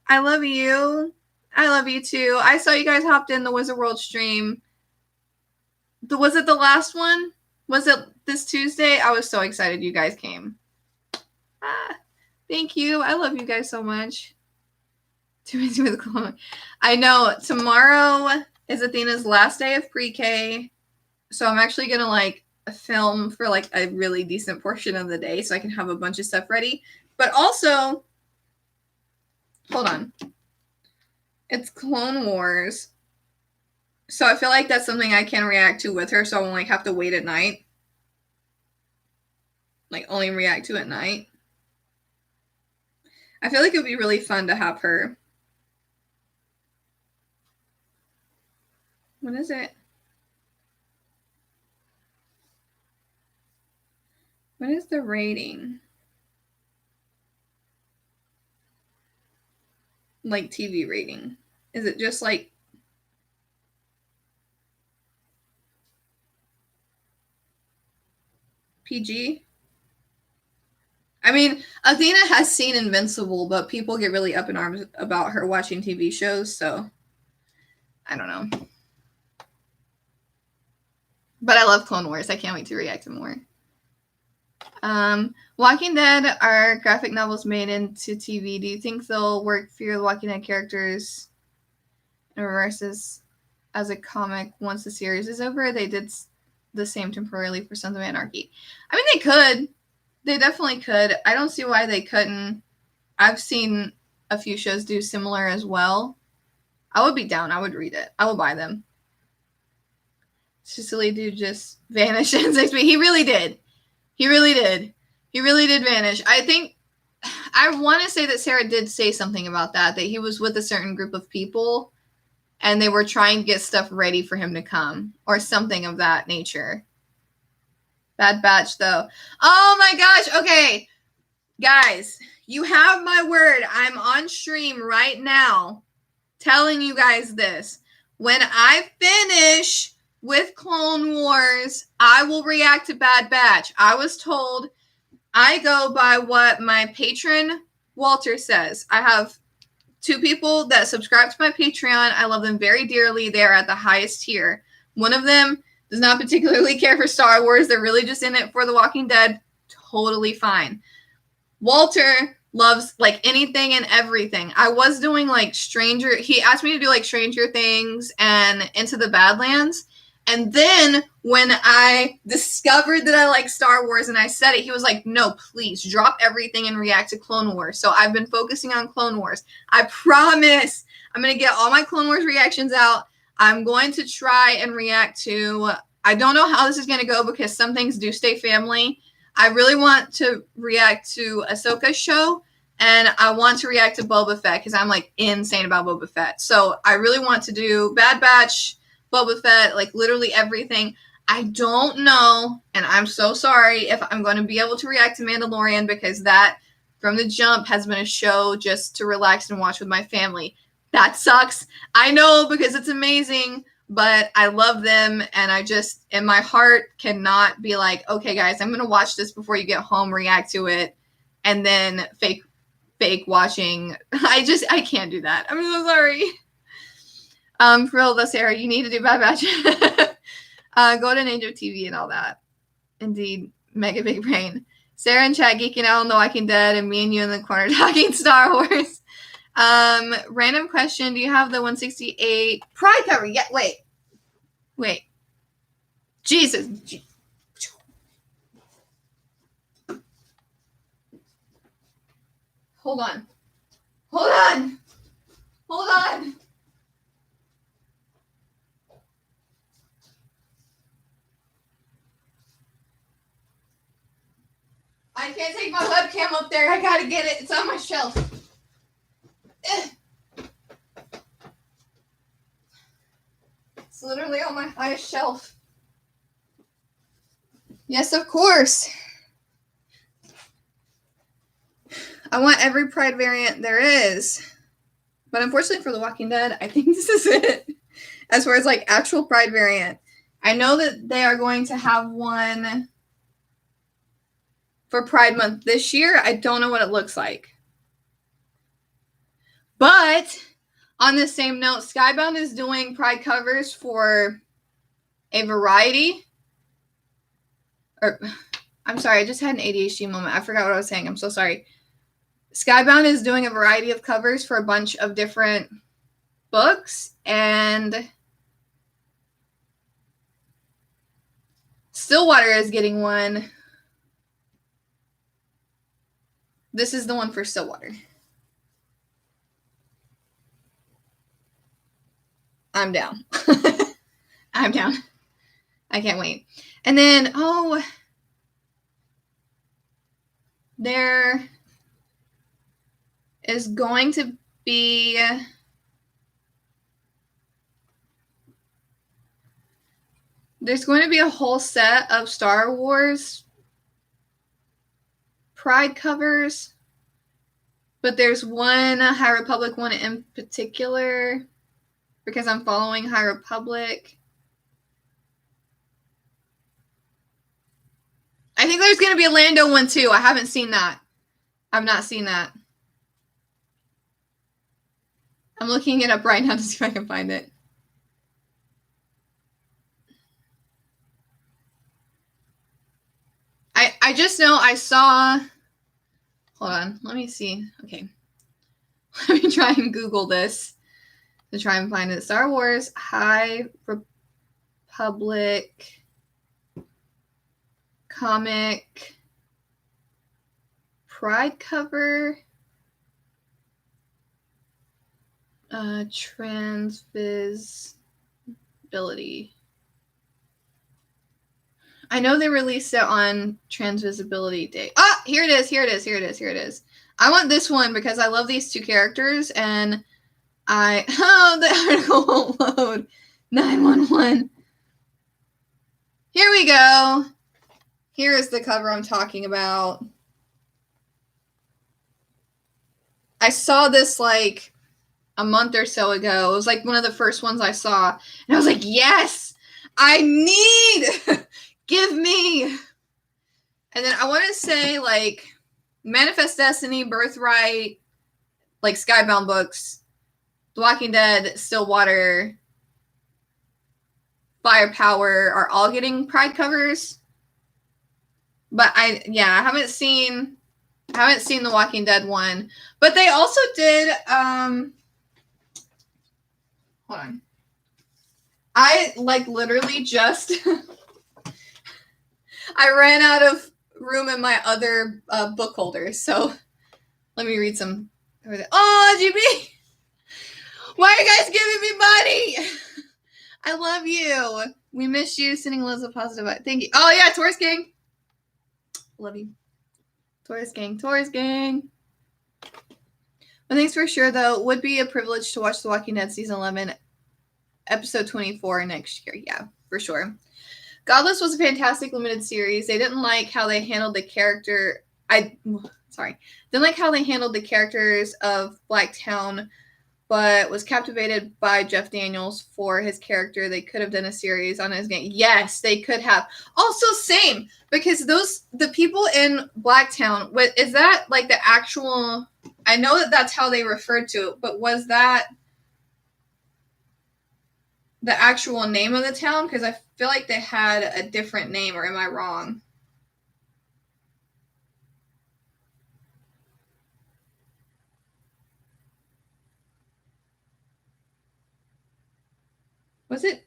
I love you. I love you too. I saw you guys hopped in the Wizard World stream. Was it the last one? Was it this Tuesday? I was so excited you guys came. Thank you. I love you guys so much. Too busy with Clone. I know. Tomorrow is Athena's last day of pre-K. So I'm actually going to like film for like a really decent portion of the day so I can have a bunch of stuff ready. But also, hold on. It's Clone Wars. So I feel like that's something I can react to with her. So I won't like have to wait at night. Like only react to at night. I feel like it would be really fun to have her. What is it? What is the rating? Like TV rating. Is it just like PG. I mean, Athena has seen Invincible, but people get really up in arms about her watching TV shows, so I don't know. But I love Clone Wars. I can't wait to react to more. Walking Dead are graphic novels made into TV. Do you think they'll work for your Walking Dead characters in reverses as a comic once the series is over? They did the same temporarily for Sons of Anarchy. I mean, they could. They definitely could. I don't see why they couldn't. I've seen a few shows do similar as well. I would be down. I would read it. I will buy them. Sicily dude just vanished in 6 weeks. He really did. He really did. He really did vanish. I think, I want to say that Sarah did say something about that he was with a certain group of people and they were trying to get stuff ready for him to come or something of that nature. Bad Batch, though. Oh my gosh. Okay. Guys, you have my word. I'm on stream right now telling you guys this. When I finish with Clone Wars, I will react to Bad Batch. I was told, I go by what my patron Walter says. I have 2 people that subscribe to my Patreon. I love them very dearly. They're at the highest tier. One of them does not particularly care for Star Wars. They're really just in it for The Walking Dead. Totally fine. Walter loves like anything and everything. I was doing like he asked me to do like Stranger Things and Into the Badlands. And then when I discovered that I like Star Wars and I said it, he was like, no, please drop everything and react to Clone Wars. So I've been focusing on Clone Wars. I promise I'm going to get all my Clone Wars reactions out. I'm going to try and react to, I don't know how this is going to go because some things do stay family. I really want to react to Ahsoka's show, and I want to react to Boba Fett because I'm like insane about Boba Fett. So I really want to do Bad Batch, Boba Fett, like literally everything. I don't know, and I'm so sorry if I'm going to be able to react to Mandalorian because that from the jump has been a show just to relax and watch with my family. That sucks. I know because it's amazing, but I love them, and I just, in my heart, cannot be like, okay, guys, I'm going to watch this before you get home, react to it, and then fake watching. I can't do that. I'm so sorry. For real though, Sarah, you need to do Bad Batch. Golden Age of TV and all that. Indeed, mega big brain. Sarah and chat geeking out on The Walking Dead, and me and you in the corner talking Star Wars. Random question. Do you have the 168 Pride cover? Yeah, wait. Jesus. Hold on. I can't take my webcam up there. I gotta get it. It's on my shelf. It's literally on my highest shelf. Yes, of course. I want every Pride variant there is. But unfortunately for The Walking Dead, I think this is it. As far as like actual Pride variant. I know that they are going to have one for Pride Month this year. I don't know what it looks like. But on the same note, Skybound is doing Pride covers for a variety. I'm sorry, I just had an ADHD moment. I forgot what I was saying. I'm so sorry. Skybound is doing a variety of covers for a bunch of different books, and Stillwater is getting one. This is the one for Stillwater. I'm down. I'm down. I can't wait. And then, there is going to be a whole set of Star Wars Pride covers, but there's one High Republic one in particular because I'm following High Republic. I think there's going to be a Lando one too. I haven't seen that. I've not seen that. I'm looking it up right now to see if I can find it. I just know I saw... Hold on. Let me see. Okay. Let me try and Google this to try and find it. Star Wars High Republic comic pride cover transvisibility. I know they released it on Transvisibility Day. Ah, here it is. Here it is. Here it is. Here it is. I want this one because I love these two characters, and oh, the article won't load. 911. Here we go. Here is the cover I'm talking about. I saw this like a month or so ago. It was like one of the first ones I saw, and I was like, yes, I need. Give me. And then I want to say like Manifest Destiny, Birthright, like Skybound books, The Walking Dead, Stillwater, Firepower are all getting pride covers. But I haven't seen The Walking Dead one. But they also did hold on. I like literally just I ran out of room in my other book holders, so let me read some. Oh, GB! Why are you guys giving me money? I love you. We miss you. Sending Liz a positive. Thank you. Oh yeah, Taurus Gang. Love you. Taurus Gang. Taurus Gang. One thing's for sure, though, it would be a privilege to watch The Walking Dead Season 11, Episode 24 next year. Yeah, for sure. Godless was a fantastic limited series. They didn't like how they handled the character. Didn't like how they handled the characters of Blacktown, but was captivated by Jeff Daniels for his character. They could have done a series on his game. Yes, they could have. Also, same, because the people in Blacktown, is that like the actual? I know that that's how they referred to it, but was that the actual name of the town? Because I feel like they had a different name, or am I wrong? Was it?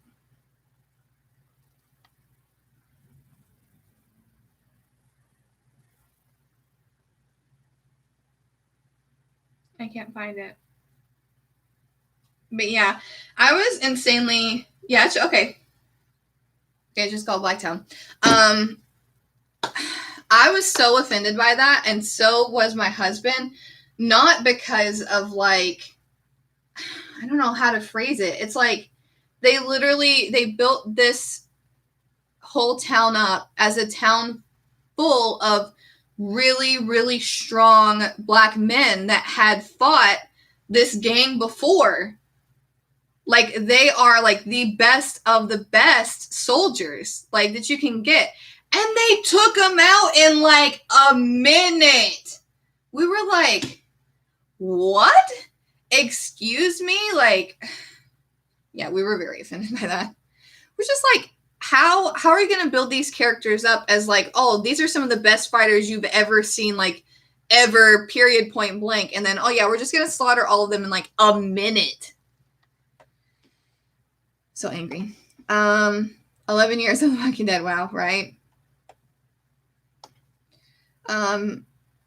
I can't find it. But yeah, I was insanely... Yeah, okay. Okay, just called Blacktown. I was so offended by that, and so was my husband. Not because of, like... I don't know how to phrase it. It's like they built this whole town up as a town full of really, really strong black men that had fought this gang before. Like, they are like the best of the best soldiers, like, that you can get. And they took them out in like a minute. We were like, what? Excuse me? Like, yeah, we were very offended by that. We're just like, how are you going to build these characters up as like, oh, these are some of the best fighters you've ever seen, like, ever, period, point blank. And then, oh yeah, we're just going to slaughter all of them in like a minute. So angry. 11 years of The Walking Dead. Wow, right?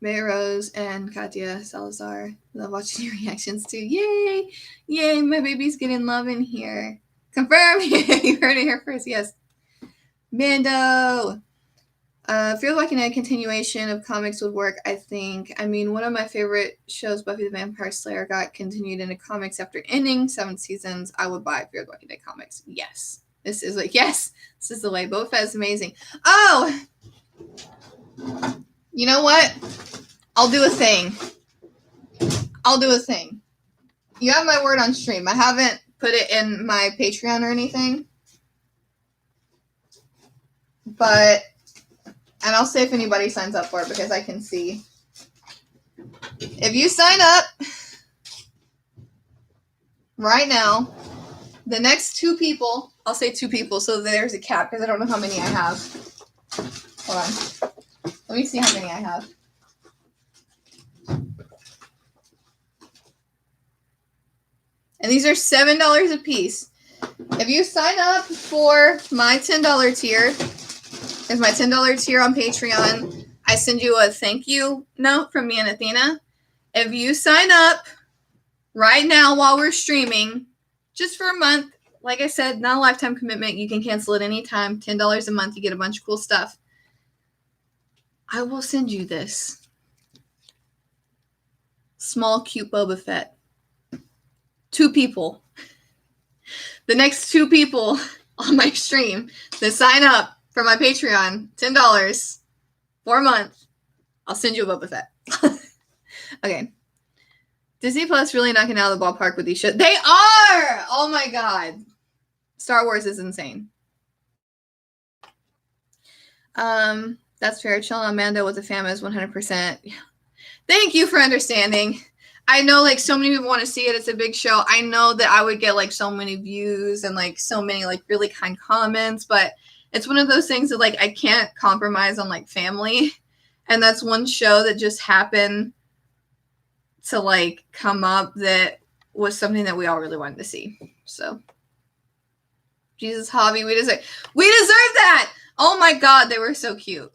Mary Rose and Katya Salazar. Love watching your reactions too. Yay! Yay, my baby's getting love in here. Confirm! You heard it here first, yes. Mando! Fear the Walking Dead continuation of comics would work, I think. I mean, one of my favorite shows, Buffy the Vampire Slayer, got continued into comics after ending 7 seasons. I would buy Fear the Walking Dead comics. Yes. This is like, yes, this is the way. Boba Fett is amazing. Oh! You know what? I'll do a thing. You have my word on stream. I haven't put it in my Patreon or anything. But And I'll say if anybody signs up for it because I can see. If you sign up right now, the next 2 people, I'll say 2 people so there's a cap because I don't know how many I have. Hold on. Let me see how many I have. And these are $7 a piece. If you sign up for my $10 tier, is my $10 tier on Patreon, I send you a thank you note from me and Athena. If you sign up right now while we're streaming, just for a month, like I said, not a lifetime commitment. You can cancel at any time. $10 a month, you get a bunch of cool stuff. I will send you this. Small, cute Boba Fett. 2 people. The next 2 people on my stream that sign up for my Patreon, $10 for a month, I'll send you a Boba Fett. Okay. Disney Plus really knocking out of the ballpark with these shows. They are! Oh my god. Star Wars is insane. That's fair. Chilling on Mando with the fam is 100%. Thank you for understanding. I know like so many people want to see it. It's a big show. I know that I would get like so many views and like so many like really kind comments, but it's one of those things that like I can't compromise on like family. And that's one show that just happened to like come up that was something that we all really wanted to see. So Jesus, Javi, we deserve that. Oh my god, they were so cute.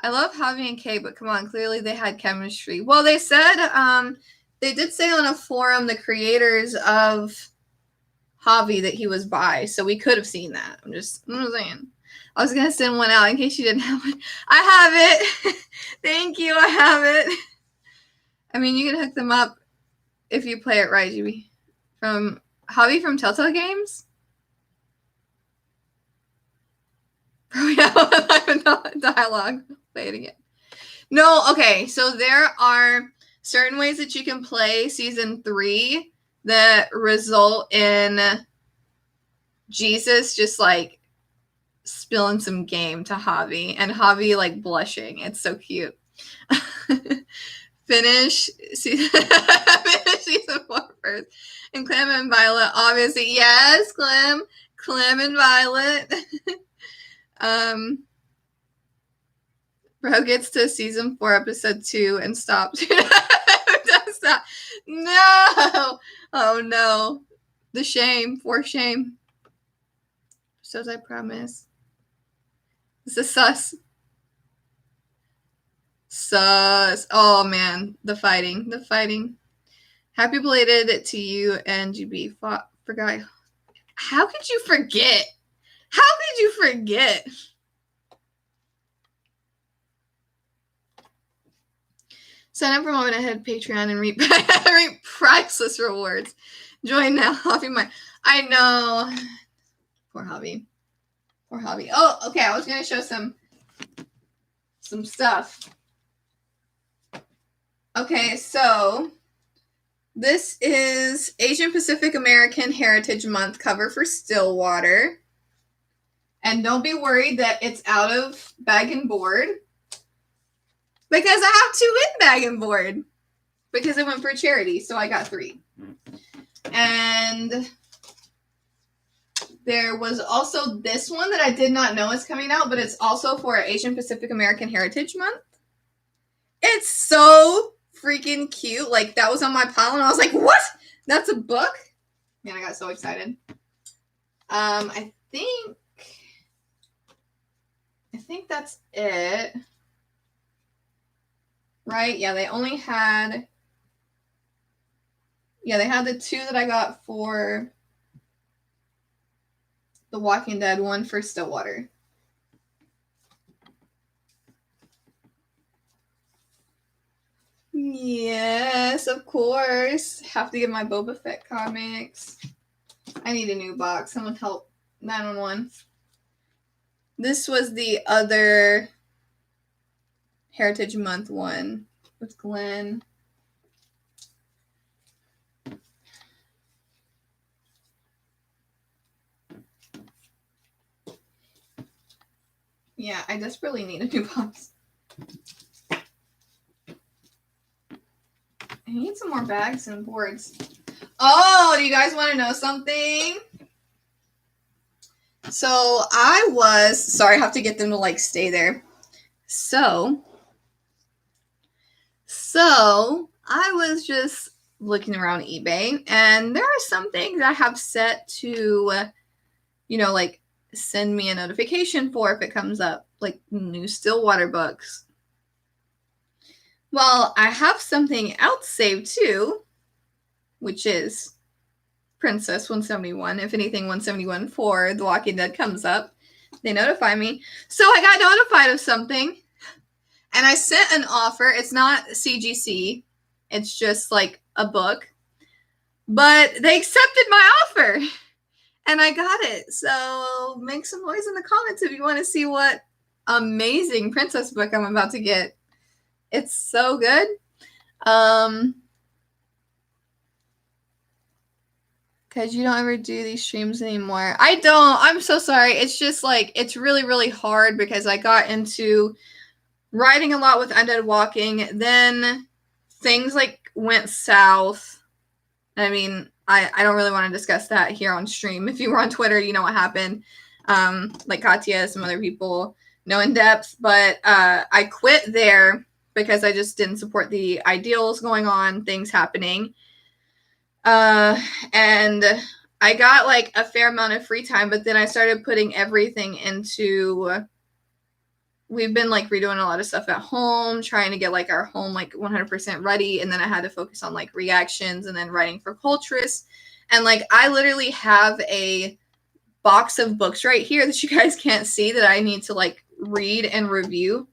I love Javi and Kay, but come on, clearly they had chemistry. Well, they said, they did say on a forum, the creators of Javi, that he was bi, so we could have seen that. I'm just saying. I was going to send one out in case you didn't have one. I have it. Thank you, I have it. I mean, you can hook them up if you play it right, GB. From Javi from Telltale Games? We have a dialogue. Play it again. No, okay. So there are certain ways that you can play season 3 that result in Jesus just like spilling some game to Javi and Javi like blushing. It's so cute. Finish season 4 first. And Clem and Violet, obviously. Yes, Clem and Violet. Bro gets to season 4, episode 2, and stops. Stop. No! Oh no. The shame. For shame. So I promise. This is sus. Sus. Oh man. The fighting. Happy belated to you and GB. Forgot. How could you forget? Sign up for MamaDeadHead Patreon and reap priceless rewards. Join now. I know. Poor Javi. Oh, okay. I was gonna show some stuff. Okay, so this is Asian Pacific American Heritage Month cover for Stillwater. And don't be worried that it's out of bag and board. Because I have 2 in bag and board. Because it went for charity, so I got 3. And there was also this one that I did not know is coming out, but it's also for Asian Pacific American Heritage Month. It's so freaking cute. Like, that was on my pile, and I was like, what? That's a book? Man, I got so excited. I think that's it. Right? Yeah, they only had... Yeah, they had the 2 that I got for The Walking Dead, 1 for Stillwater. Yes, of course. Have to get my Boba Fett comics. I need a new box. Someone help 911. This was the other Heritage Month one with Glenn. Yeah, I desperately need a new box. I need some more bags and boards. Oh, do you guys want to know something? So I was, sorry, I have to get them to like stay there. So I was just looking around eBay, and there are some things I have set to, you know, like send me a notification for if it comes up, like new Stillwater books. Well, I have something else saved too, which is Princess 171. If anything 171 for The Walking Dead comes up, they notify me. So I got notified of something, and I sent an offer. It's not CGC. It's just like a book. But they accepted my offer, and I got it. So make some noise in the comments if you want to see what amazing princess book I'm about to get. It's so good. Because you don't ever do these streams anymore. I don't. I'm so sorry. It's just like, it's really, really hard because I got into writing a lot with Undead Walking. Then things like went south. I mean, I don't really want to discuss that here on stream. If you were on Twitter, you know what happened. Like Katya, some other people know in depth. But I quit there because I just didn't support the ideals going on, things happening. And I got like a fair amount of free time, but then I started putting everything into, we've been like redoing a lot of stuff at home, trying to get like our home like 100% ready. And then I had to focus on like reactions and then writing for Culturist. And like, I literally have a box of books right here that you guys can't see that I need to like read and review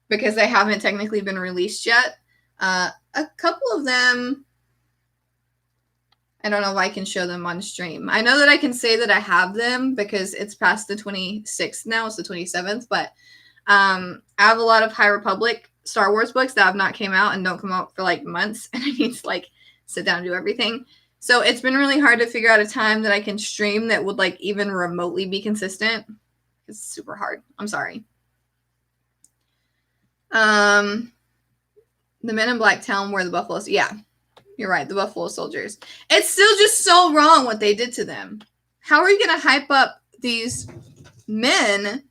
because they haven't technically been released yet. A couple of them, I don't know if I can show them on stream. I know that I can say that I have them because it's past the 26th now. It's the 27th, but I have a lot of High Republic Star Wars books that have not came out and don't come out for like months, and I need to like sit down and do everything. So it's been really hard to figure out a time that I can stream that would like even remotely be consistent. It's super hard. I'm sorry. The Men in Black Town were the Buffaloes. Yeah. You're right, the Buffalo Soldiers. It's still just so wrong what they did to them. How are you going to hype up these men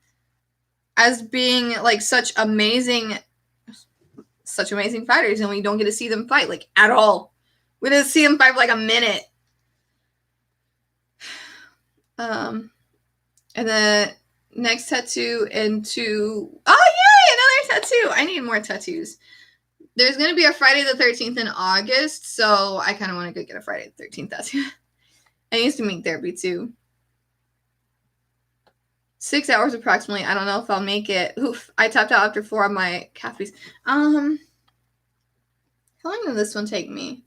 as being like such amazing fighters, and we don't get to see them fight like at all? We didn't see them fight for like a minute. And the next tattoo into, oh yay, another tattoo. I need more tattoos. There's going to be a Friday the 13th in August, so I kind of want to go get a Friday the 13th tattoo. I used to meet therapy too. 6 hours approximately. I don't know if I'll make it. Oof, I tapped out after 4 of my cafes. How long did this one take me?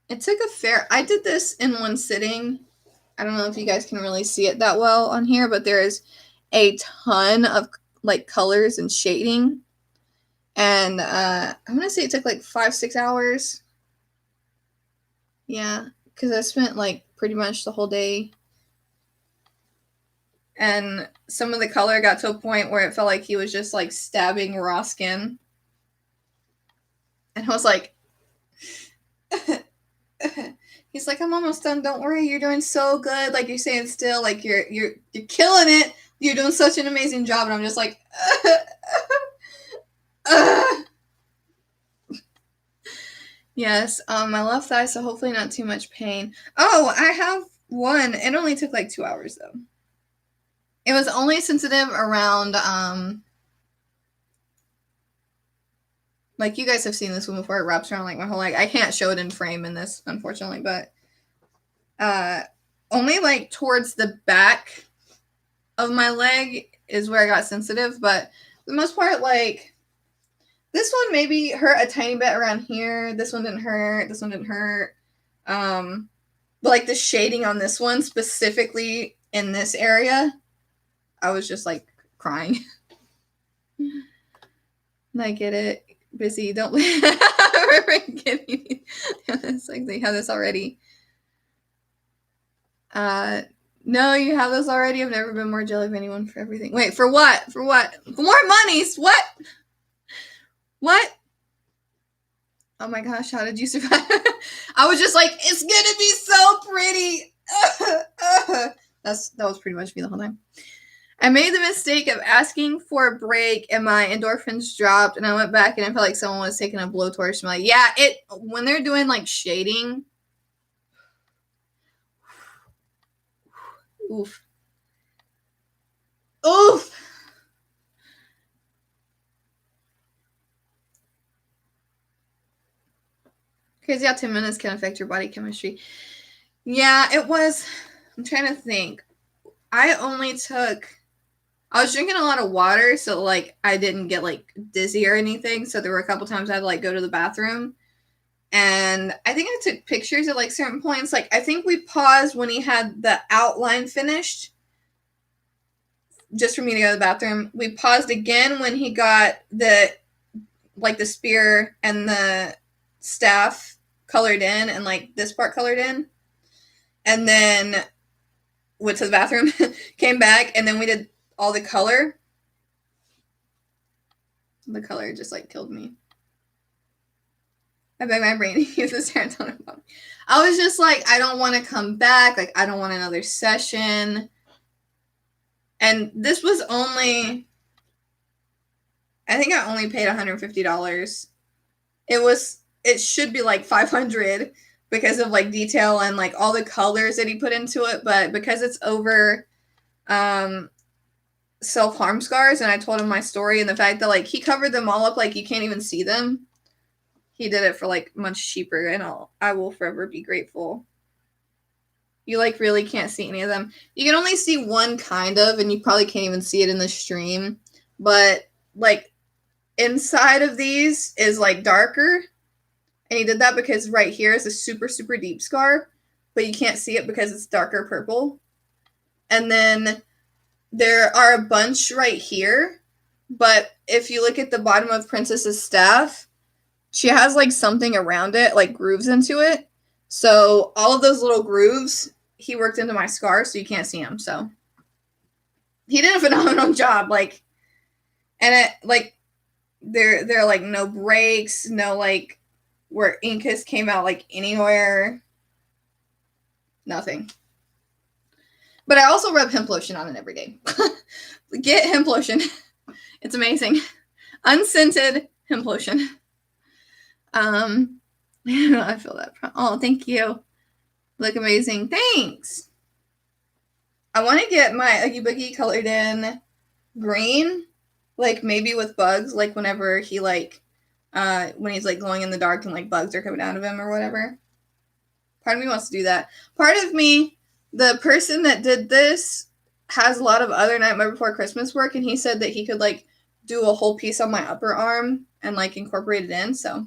It took a fair, I did this in one sitting. I don't know if you guys can really see it that well on here, but there is a ton of like colors and shading. And I'm going to say it took like 5-6 hours. Yeah, because I spent like pretty much the whole day. And some of the color got to a point where it felt like he was just like stabbing raw skin. And I was like, he's like, I'm almost done. Don't worry, you're doing so good. Like you're saying still, like you're killing it. You're doing such an amazing job. And I'm just like, yes, my left thigh, so hopefully not too much pain. Oh, I have one. It only took like 2 hours though. It was only sensitive around, like you guys have seen this one before. It wraps around like my whole leg. I can't show it in frame in this, unfortunately, but only like towards the back of my leg is where I got sensitive. But for the most part, like this one maybe hurt a tiny bit around here. This one didn't hurt. This one didn't hurt. But like the shading on this one specifically in this area, I was just like crying. I get it. Busy. Don't forget me. It's like they have this already. No, you have those already. I've never been more jelly of anyone for everything. Wait, for what? For what? For more monies? What? What? Oh my gosh, how did you survive? I was just like, it's gonna be so pretty. That was pretty much me the whole time. I made the mistake of asking for a break and my endorphins dropped and I went back and I felt like someone was taking a blowtorch to my, yeah, when they're doing like shading. Oof. Oof. Crazy how 10 minutes can affect your body chemistry. Yeah, it was. I'm trying to think. I was drinking a lot of water, so like I didn't get like dizzy or anything. So there were a couple times I had to like go to the bathroom. And I think I took pictures at like certain points. Like I think we paused when he had the outline finished, just for me to go to the bathroom. We paused again when he got the spear and the staff colored in and like this part colored in. And then went to the bathroom, came back, and then we did all the color. The color just like killed me. I beg my brain to use the serotonin. I was just like, I don't want to come back. Like, I don't want another session. And this was only, I think I only paid $150. It should be like $500 because of like detail and like all the colors that he put into it. But because it's over self-harm scars, and I told him my story and the fact that like he covered them all up, like you can't even see them. He did it for like much cheaper, and I will forever be grateful. You like really can't see any of them. You can only see one kind of, and you probably can't even see it in the stream. But like inside of these is like darker, and he did that because right here is a super super deep scar, but you can't see it because it's darker purple. And then there are a bunch right here, but if you look at the bottom of Princess's staff, she has like something around it, like grooves into it. So all of those little grooves, he worked into my scar, so you can't see them. So he did a phenomenal job. Like, and it like there are like no breaks, no like where Incus came out like anywhere. Nothing. But I also rub hemp lotion on it every day. Get hemp lotion. It's amazing. Unscented hemp lotion. I feel that. Oh, thank you. Look amazing. Thanks. I want to get my Oogie Boogie colored in green, like maybe with bugs, like whenever he like, when he's like glowing in the dark and like bugs are coming out of him or whatever. Part of me wants to do that. Part of me, the person that did this has a lot of other Nightmare Before Christmas work, and he said that he could like do a whole piece on my upper arm and like incorporate it in. So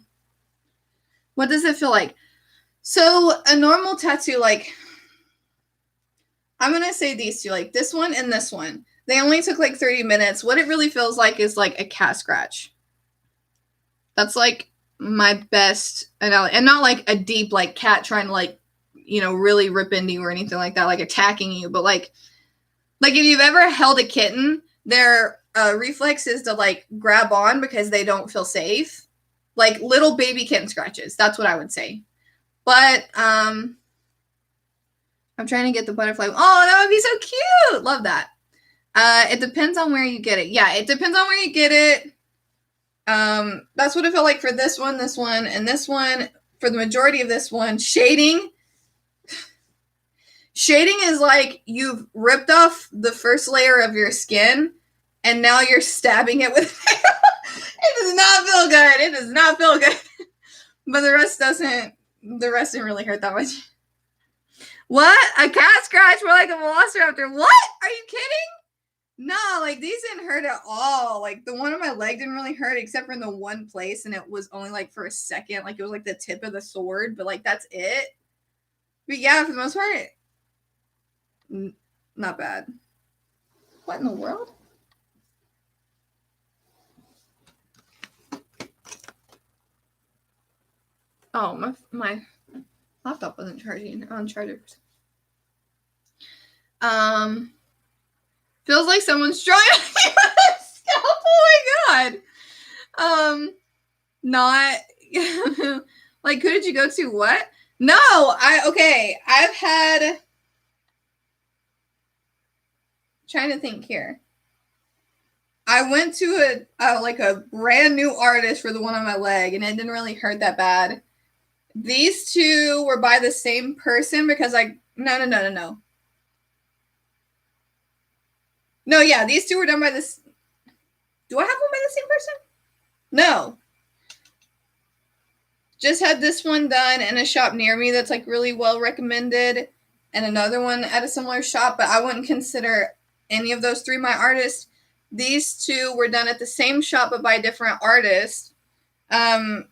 what does it feel like? So a normal tattoo, like I'm going to say these two, like this one and this one. They only took like 30 minutes. What it really feels like is like a cat scratch. That's like my best analogy. And not like a deep like cat trying to like, really rip into you or anything like that, like attacking you. But like if you've ever held a kitten, their reflex is to like grab on because they don't feel safe. Like little baby kitten scratches. That's what I would say. But I'm trying to get the butterfly. Oh, that would be so cute. Love that. It depends on where you get it. Yeah, it depends on where you get it. That's what it felt like for this one, and this one. For the majority of this one, shading is like you've ripped off the first layer of your skin, and now you're stabbing it with it does not feel good. It does not feel good. But the rest doesn't. The rest didn't really hurt that much. What? A cat scratch? More like a velociraptor. What? Are you kidding? No, like these didn't hurt at all. Like the one on my leg didn't really hurt except for in the one place, and it was only like for a second. Like it was like the tip of the sword, but like that's it. But yeah, for the most part, not bad. What in the world? Oh, my laptop wasn't charging on charger. Feels like someone's drawing on a scalp. Oh my god. Not like, who did you go to? What? No, I've had, trying to think here. I went to a brand new artist for the one on my leg, and it didn't really hurt that bad. These two were by the same person because no. No, yeah, these two were done by this. Do I have one by the same person? No. Just had this one done in a shop near me that's like really well recommended, and another one at a similar shop, but I wouldn't consider any of those three my artists. These two were done at the same shop but by different artists. I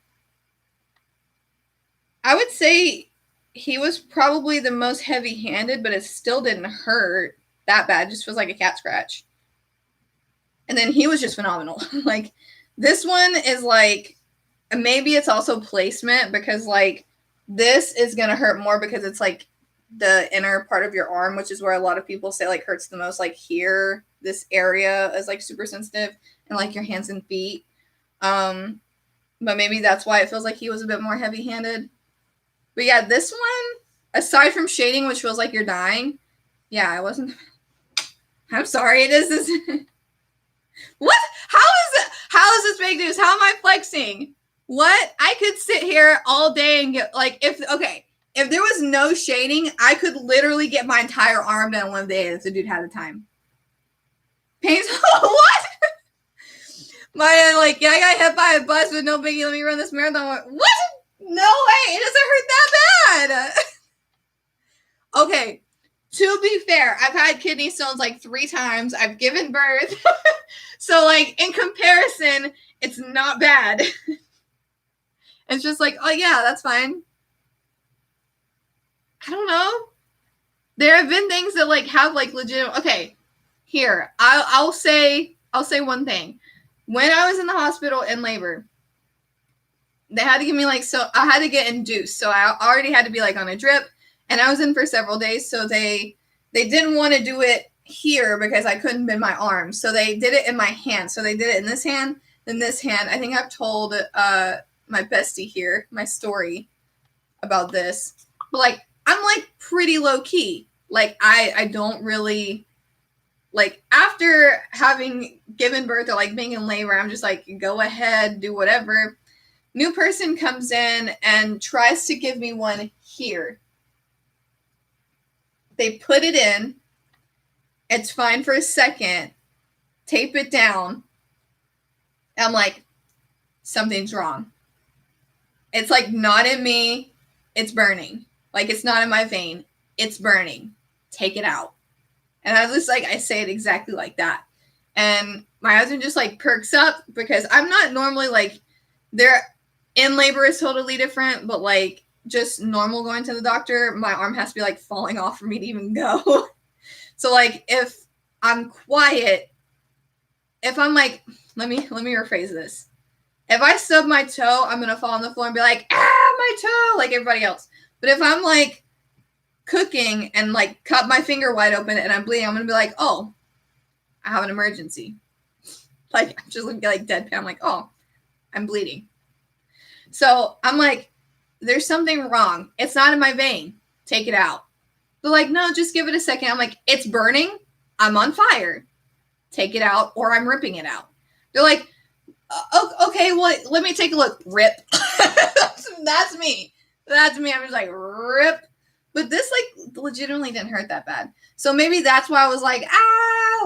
would say he was probably the most heavy-handed, but it still didn't hurt that bad. It just feels like a cat scratch. And then he was just phenomenal. Like, this one is like, maybe it's also placement, because like this is gonna hurt more because it's like the inner part of your arm, which is where a lot of people say like hurts the most. Like here, this area is like super sensitive, and like your hands and feet. But maybe that's why it feels like he was a bit more heavy-handed. But yeah, this one, aside from shading, which feels like you're dying, yeah, I wasn't. I'm sorry, it is this. What? How is this big news? How am I flexing? What? I could sit here all day and get like, if there was no shading, I could literally get my entire arm done one day if the dude had the time. Pains. What? I got hit by a bus, but no biggie. Let me run this marathon. What? No way. It doesn't hurt that bad. Okay. To be fair, I've had kidney stones like 3 times. I've given birth. So like in comparison, it's not bad. It's just like, oh yeah, that's fine. I don't know. There have been things that like have like legit. Okay, here I'll say one thing. When I was in the hospital in labor, they had to give me I had to get induced, so I already had to be like on a drip, and I was in for several days. So they didn't want to do it here because I couldn't bend my arm, so they did it in my hand. So they did it in this hand, then this hand. I think I've told my bestie here my story about this, but like I'm like pretty low key. Like I don't really like, after having given birth or like being in labor, I'm just like, go ahead, do whatever. New person comes in and tries to give me one here. They put it in. It's fine for a second. Tape it down. I'm like, something's wrong. It's like not in me. It's burning. Like it's not in my vein. It's burning. Take it out. And I was like, I say it exactly like that. And my husband just like perks up, because I'm not normally like, they're in labor is totally different, but like just normal going to the doctor, my arm has to be like falling off for me to even go. So like if I'm quiet, if I'm like, let me rephrase this. If I stub my toe, I'm gonna fall on the floor and be like, my toe, like everybody else. But if I'm like cooking and like cut my finger wide open and I'm bleeding, I'm gonna be like, oh, I have an emergency. Like I'm just gonna be like deadpan. I'm like, oh, I'm bleeding. So I'm like, there's something wrong. It's not in my vein. Take it out. They're like, no, just give it a second. I'm like, it's burning. I'm on fire. Take it out, or I'm ripping it out. They're like, okay, well, let me take a look. Rip. That's me. That's me. I'm just like, rip. But this like legitimately didn't hurt that bad. So maybe that's why I was like,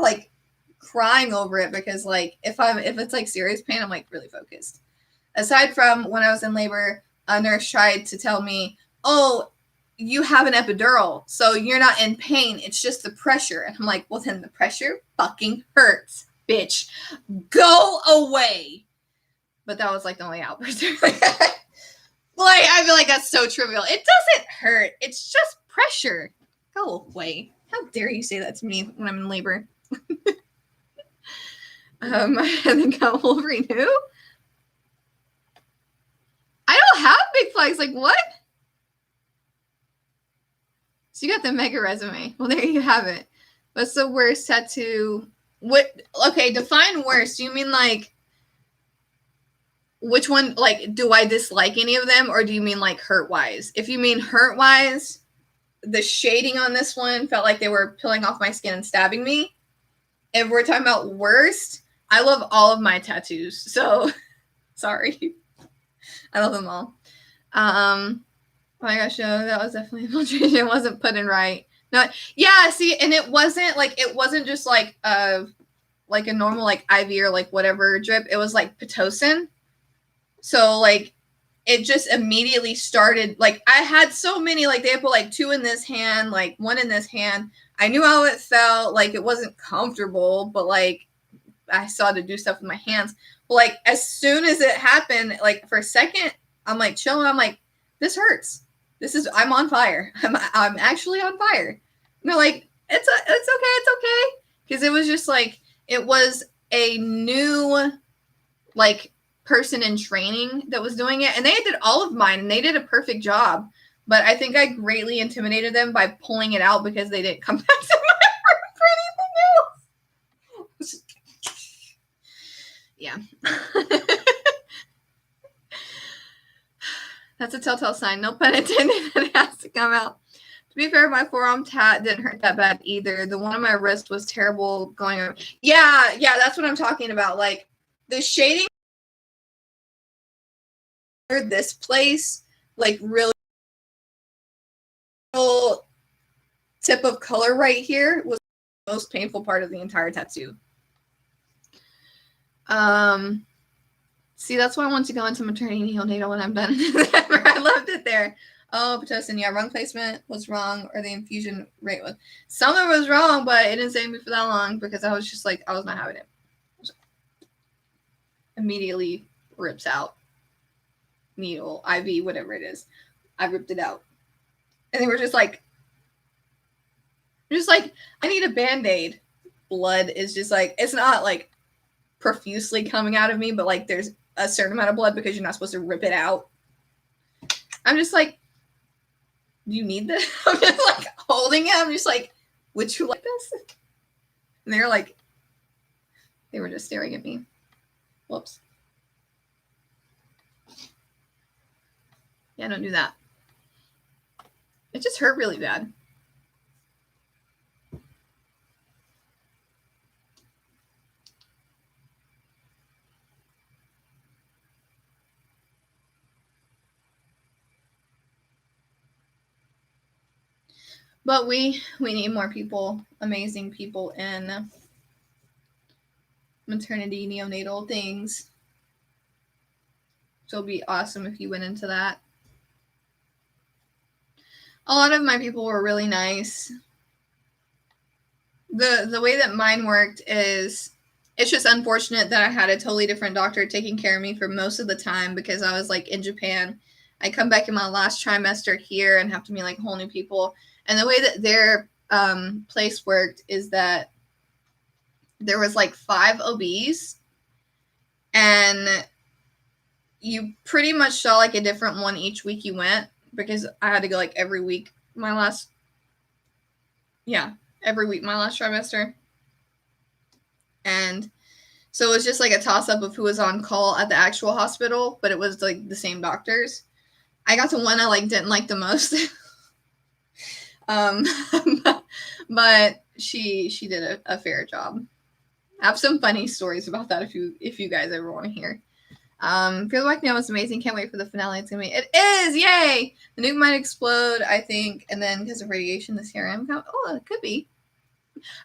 like crying over it, because like if it's like serious pain, I'm like really focused. Aside from when I was in labor, a nurse tried to tell me, oh, you have an epidural, so you're not in pain. It's just the pressure. And I'm like, well, then the pressure fucking hurts, bitch. Go away. But that was like the only outburst. Like, I feel like that's so trivial. It doesn't hurt. It's just pressure. Go away. How dare you say that to me when I'm in labor? I think I will renew. I don't have big flags. Like, what? So you got the mega resume. Well, there you have it. What's the worst tattoo? Okay, define worst. Do you mean like which one, like, do I dislike any of them, or do you mean like hurt wise? If you mean hurt wise, the shading on this one felt like they were peeling off my skin and stabbing me. If we're talking about worst, I love all of my tattoos. So sorry. I love them all. Oh my gosh, that was definitely infiltration. It wasn't put in right. No, yeah, see, and it wasn't just like a normal like IV or like whatever drip. It was like Pitocin. So like it just immediately started, like I had so many, like they put like 2 in this hand, like 1 in this hand. I knew how it felt, like it wasn't comfortable, but like I saw to do stuff with my hands. But like as soon as it happened, like for a second, I'm like chilling. I'm like, this hurts. I'm on fire. I'm actually on fire. And they're like, it's okay. Because it was just like, it was a new like person in training that was doing it, and they did all of mine and they did a perfect job. But I think I greatly intimidated them by pulling it out because they didn't come back to my room for anything else. Yeah. That's a telltale sign. No pun intended that it has to come out. To be fair, my forearm tat didn't hurt that bad either. The one on my wrist was terrible going over. Yeah, that's what I'm talking about. Like the shading, this place, like really tip of color right here was the most painful part of the entire tattoo. See, that's why I want to go into maternity neonatal when I'm done in December. I loved it there. Oh, Pitocin, yeah, rung placement was wrong, or the infusion rate was. Some of it was wrong, but it didn't save me for that long because I was just like, I was not having it. Immediately rips out. Needle, IV, whatever it is. I ripped it out. And they were just like, I need a Band-Aid. Blood is just like, it's not like profusely coming out of me, but like there's a certain amount of blood because you're not supposed to rip it out. I'm just like, do you need this? I'm just like holding it. I'm just like, would you like this? And they're like, they were just staring at me. Whoops. Yeah, don't do that. It just hurt really bad. But we need more people, amazing people in maternity, neonatal things. So it'd be awesome if you went into that. A lot of my people were really nice. The way that mine worked is, it's just unfortunate that I had a totally different doctor taking care of me for most of the time because I was like in Japan. I come back in my last trimester here and have to meet like whole new people. And the way that their place worked is that there was like 5 OBs, and you pretty much saw like a different one each week you went, because I had to go like every week every week my last trimester. And so it was just like a toss-up of who was on call at the actual hospital, but it was like the same doctors. I got to one I like didn't like the most. But she did a fair job. I have some funny stories about that if you guys ever want to hear. Feels Like Now is amazing. Can't wait for the finale. It's gonna be. It is! Yay! The nuke might explode, I think, and then because of radiation, the CRM. Oh, it could be.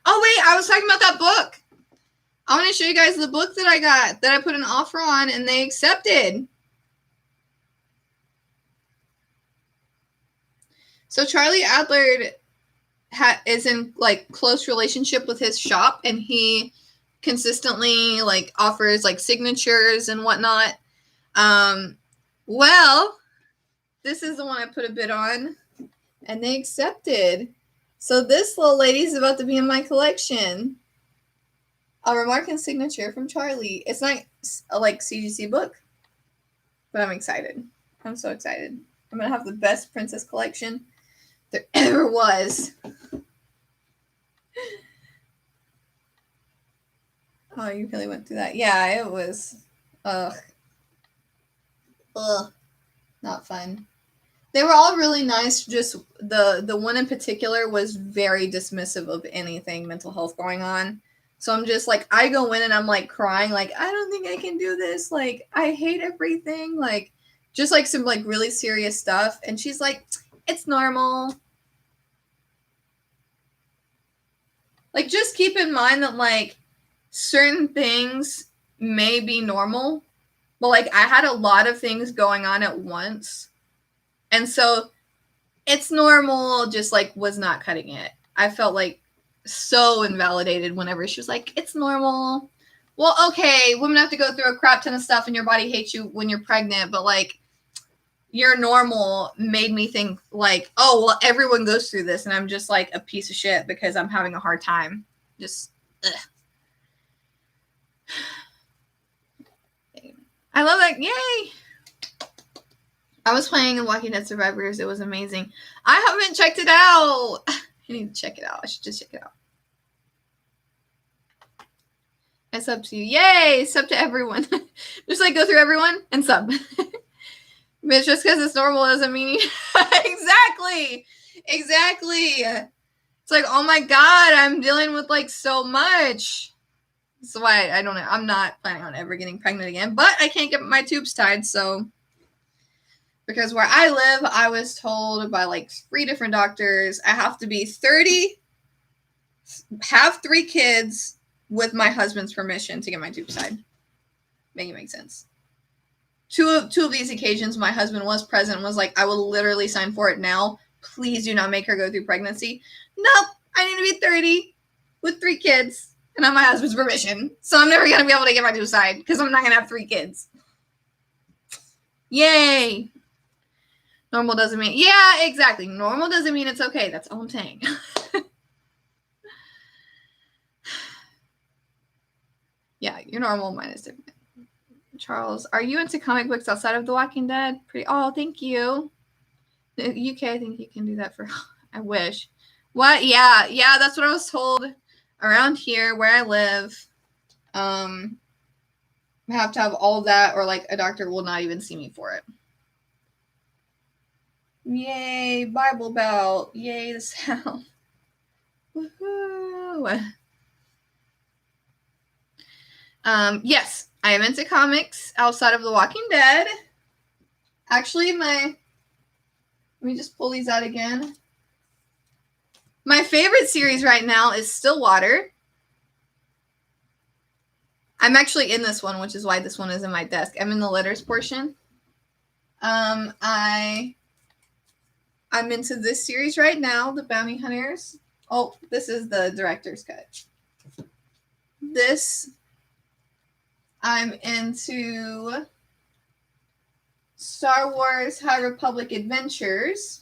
Oh wait, I was talking about that book. I want to show you guys the book that I got, that I put an offer on, and they accepted. So Charlie Adler is in like close relationship with his shop, and he consistently like offers like signatures and whatnot. Well, this is the one I put a bid on, and they accepted. So this little lady is about to be in my collection. A remark and signature from Charlie. It's not a like CGC book, but I'm excited. I'm so excited. I'm gonna have the best princess collection there ever was. Oh, you really went through that. Yeah, it was, ugh, not fun. They were all really nice. Just the one in particular was very dismissive of anything mental health going on. So I'm just like, I go in and I'm like crying, like, I don't think I can do this. Like, I hate everything. Like, just like some like really serious stuff. And she's like, it's normal. Like, just keep in mind that like certain things may be normal, but like I had a lot of things going on at once. And so it's normal, just like was not cutting it. I felt like so invalidated whenever she was like, it's normal. Well, okay, women have to go through a crap ton of stuff and your body hates you when you're pregnant, but like your normal made me think like, oh, well, everyone goes through this and I'm just like a piece of shit because I'm having a hard time. Just, ugh. I love that. Yay! I was playing Walking Dead Survivors. It was amazing. I haven't checked it out. I need to check it out. I should just check it out. It's up to you. Yay! Sub to everyone. Just like go through everyone and sub. But just because it's normal doesn't mean exactly. It's like, oh my god, I'm dealing with like so much. That's why I don't know. I'm not planning on ever getting pregnant again, but I can't get my tubes tied, so because where I live, I was told by like 3 different doctors I have to be 30, have 3 kids with my husband's permission to get my tubes tied. Make it make sense. Two of these occasions, my husband was present and was like, I will literally sign for it now. Please do not make her go through pregnancy. Nope, I need to be 30 with 3 kids and have my husband's permission. So I'm never going to be able to get my tubes tied because I'm not going to have 3 kids. Yay. Normal doesn't mean, yeah, exactly. Normal doesn't mean it's okay. That's all I'm saying. Yeah, you're normal. Mine is different. Charles, are you into comic books outside of The Walking Dead? Oh, thank you. The UK, I think you can do that for, I wish. What? Yeah, that's what I was told. Around here, where I live, I have to have all of that or like a doctor will not even see me for it. Yay, Bible Belt. Yay, the sound. Woohoo. Yes, I am into comics outside of The Walking Dead. Actually, let me just pull these out again. My favorite series right now is Stillwater. I'm actually in this one, which is why this one is in my desk. I'm in the letters portion. I'm into this series right now, The Bounty Hunters. Oh, this is the director's cut. This, I'm into Star Wars High Republic Adventures.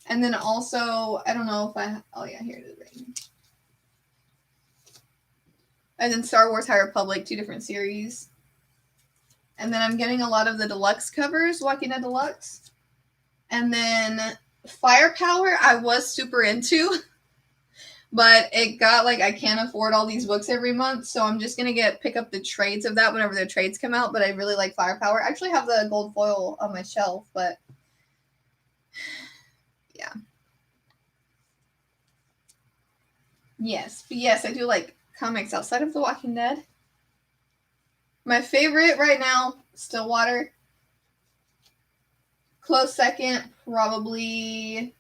And then also, I don't know if oh yeah, here it is right here. And then Star Wars High Republic, 2 different series. And then I'm getting a lot of the deluxe covers, Walking Dead Deluxe. And then Firepower, I was super into. But it got like, I can't afford all these books every month. So I'm just going to pick up the trades of that whenever the trades come out. But I really like Firepower. I actually have the gold foil on my shelf, but yeah. Yes, I do like comics outside of The Walking Dead. My favorite right now, Stillwater. Close second, probably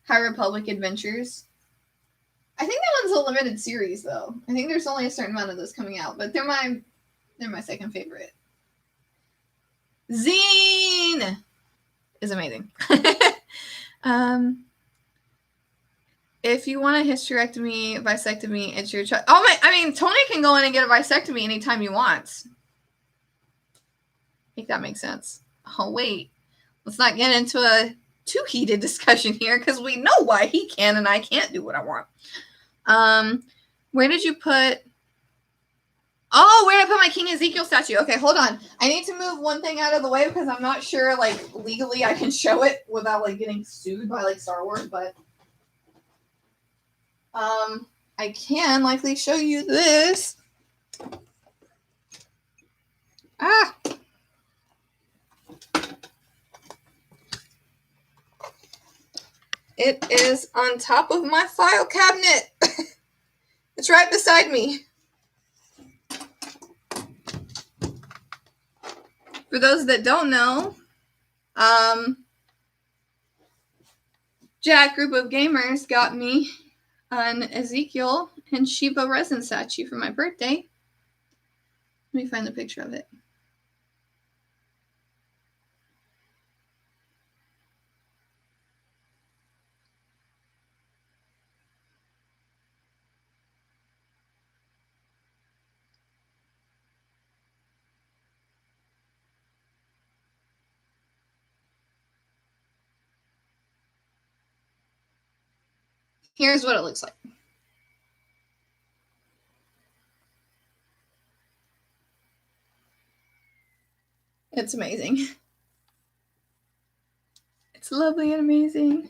High Republic Adventures. I think that one's a limited series though. I think there's only a certain amount of those coming out, but they're my second favorite. Zine is amazing. If you want a hysterectomy, vasectomy, it's your choice. Oh my! I mean, Tony can go in and get a vasectomy anytime he wants. I think that makes sense. Oh wait, let's not get into a too heated discussion here because we know why he can and I can't do what I want. Where did you put? Oh, where did I put my King Ezekiel statue? Okay, hold on. I need to move one thing out of the way because I'm not sure, like, legally I can show it without, like, getting sued by, like, Star Wars, but, I can likely show you this. Ah! It is on top of my file cabinet. It's right beside me. For those that don't know, Jack Group of Gamers got me an Ezekiel and Shiva resin statue for my birthday. Let me find the picture of it. Here's what it looks like. It's amazing. It's lovely and amazing.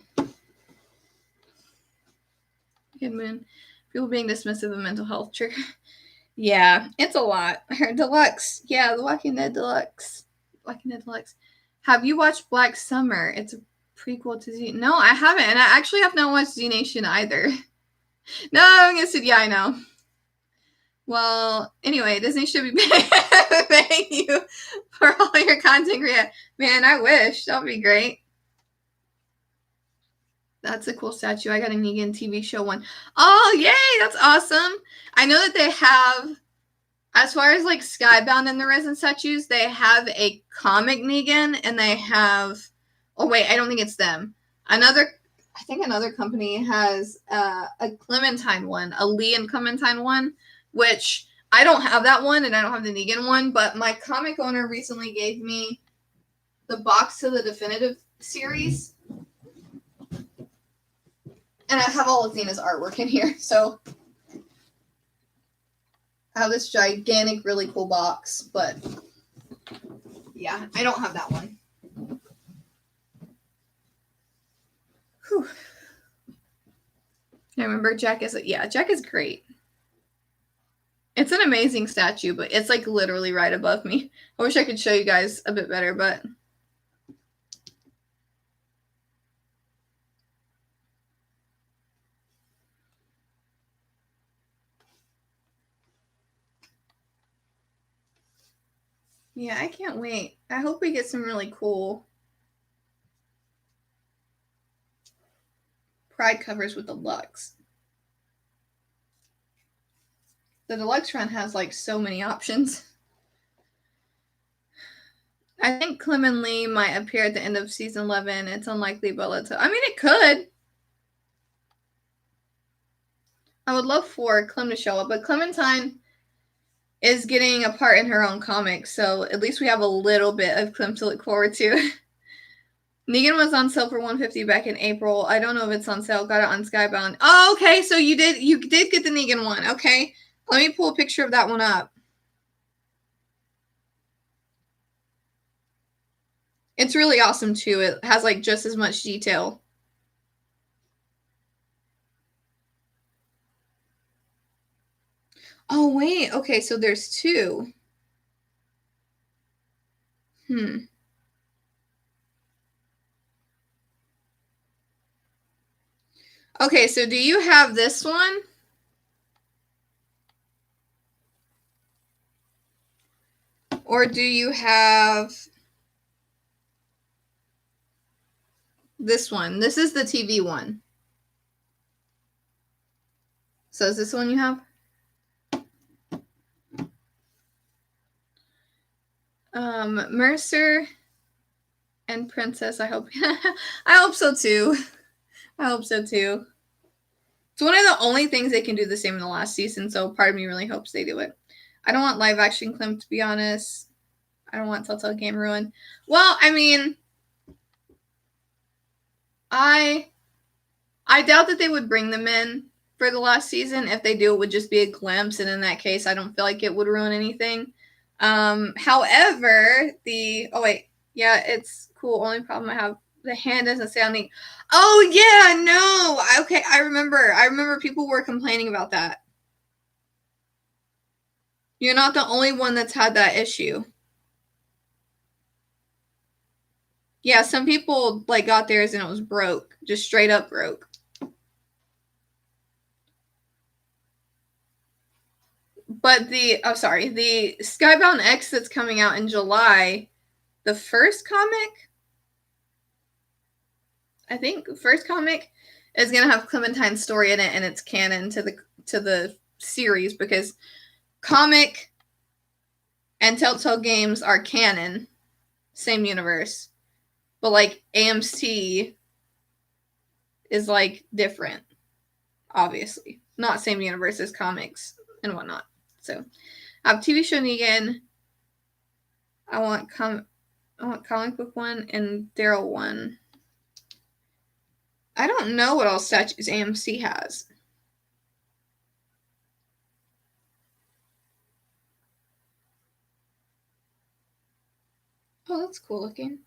Good moon. People being dismissive of mental health trigger. Yeah, it's a lot. Deluxe. Yeah, The Walking Dead Deluxe. Walking Dead Deluxe. Have you watched Black Summer? It's a prequel to Z. No, I haven't. And I actually have not watched Z Nation either. No, I'm going to say, yeah, I know. Well, anyway, Disney should be paying you for all your content creation. Man, I wish. That would be great. That's a cool statue. I got a Negan TV show one. Oh, yay! That's awesome. I know that they have, as far as like Skybound and the resin statues, they have a comic Negan, and they have. Oh wait, I don't think it's them. I think another company has a Clementine one, a Lee and Clementine one, which I don't have that one, and I don't have the Negan one. But my comic owner recently gave me the box to the definitive series. And I have all of Zena's artwork in here, so I have this gigantic, really cool box, but yeah, I don't have that one. Whew. I remember Jack is, Jack is great. It's an amazing statue, but it's like literally right above me. I wish I could show you guys a bit better, but... yeah, I can't wait. I hope we get some really cool Pride covers with the Deluxe. The Deluxe run has like so many options. I think Clem and Lee might appear at the end of season 11. It's unlikely, but let's... I mean, it could. I would love for Clem to show up, but Clementine is getting a part in her own comic, so at least we have a little bit of Clem to look forward to. Negan was on sale for $150 back in April. I don't know if it's on sale. Got it on Skybound. Oh, okay, so you did get the Negan one. Okay, let me pull a picture of that one up. It's really awesome, too. It has, like, just as much detail. Oh, wait. Okay, so there's two. Okay, so do you have this one? Or do you have this one? This is the TV one. So is this one you have? Mercer and Princess, I hope I hope so too. I hope so too. It's one of the only things they can do the same in the last season, so part of me really hopes they do it. I don't want live action Clem, to be honest. I don't want Telltale Game Ruin. Well, I mean, I doubt that they would bring them in for the last season. If they do, it would just be a glimpse, and in that case, I don't feel like it would ruin anything. However, it's cool. Only problem I have the hand isn't sounding. Oh yeah, no. Okay, I remember people were complaining about that. You're not the only one that's had that issue. Yeah, some people like got theirs and it was broke, just straight up broke. But the Skybound X that's coming out in July, the first comic, I think first comic is gonna have Clementine's story in it, and it's canon to the series because comic and Telltale Games are canon, same universe, but like AMC is like different, obviously, not same universe as comics and whatnot. So I have TV show Negan. I want comic book one and Daryl one. I don't know what else statues AMC has. Oh, that's cool looking.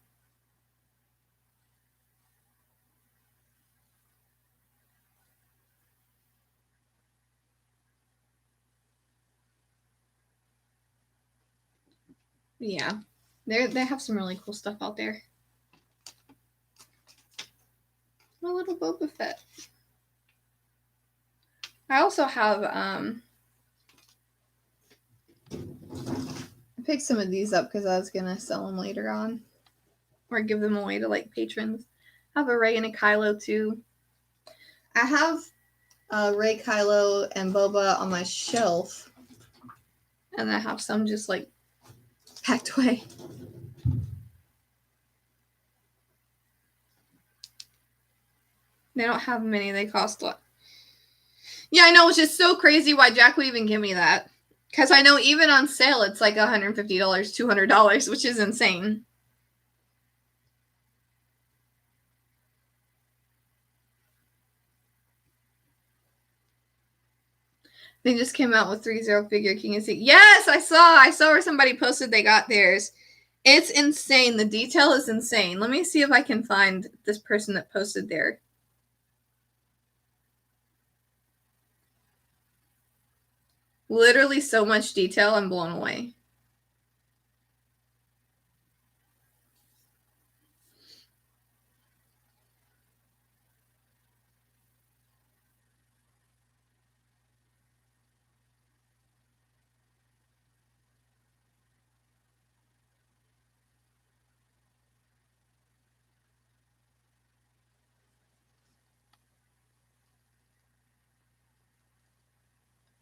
Yeah, they have some really cool stuff out there. My little Boba Fett. I also have I picked some of these up because I was gonna sell them later on, or give them away to like patrons. I have a Rey and a Kylo too. I have Rey, Kylo, and Boba on my shelf, and I have some just like packed away. They don't have many. They cost a lot. Yeah, I know. It's just so crazy why Jack would even give me that. Because I know even on sale, it's like $150, $200, which is insane. They just came out with 3-0 figure King and Yes, I saw where somebody posted they got theirs. It's insane. The detail is insane. Let me see if I can find this person that posted there. Literally so much detail. I'm blown away.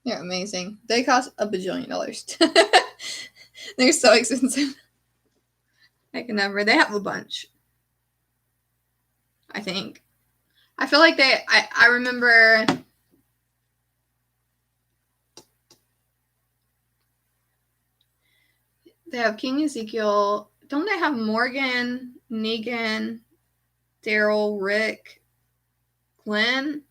They're amazing. They cost a bajillion dollars. They're so expensive. I can never. They have a bunch. I think. I feel like I remember. They have King Ezekiel. Don't they have Morgan, Negan, Daryl, Rick, Glenn?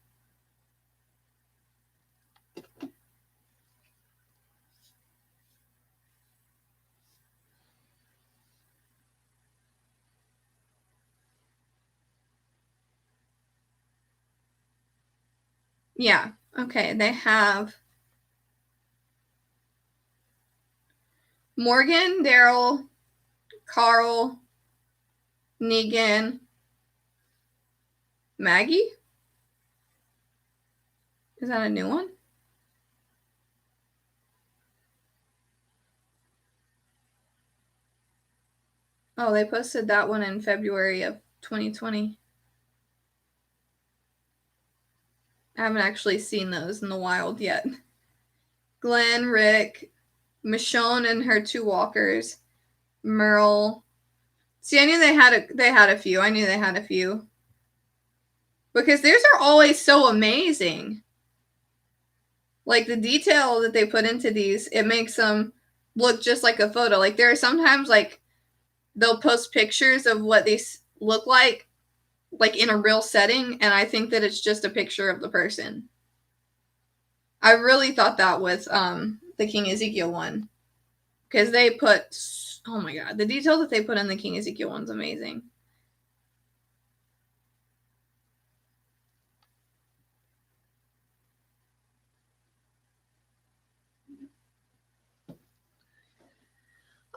Yeah. Okay. They have Morgan, Daryl, Carl, Negan, Maggie? Is that a new one? Oh, they posted that one in February of 2020. I haven't actually seen those in the wild yet. Glenn, Rick, Michonne and her 2 walkers, Merle. See, I knew they had a few. I knew they had a few. Because theirs are always so amazing. Like the detail that they put into these, it makes them look just like a photo. Like there are sometimes like they'll post pictures of what these look like in a real setting, and I think that it's just a picture of the person. I really thought that with the King Ezekiel one, because they put, oh my god, the detail that they put in the King Ezekiel one's amazing.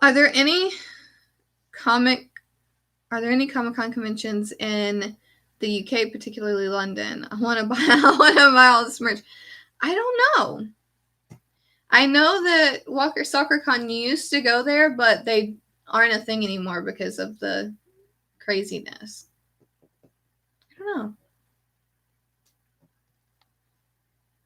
Are there any Comic-Con conventions in the UK, particularly London? I want to buy all this merch. I don't know. I know that Walker Soccer Con used to go there, but they aren't a thing anymore because of the craziness. I don't know.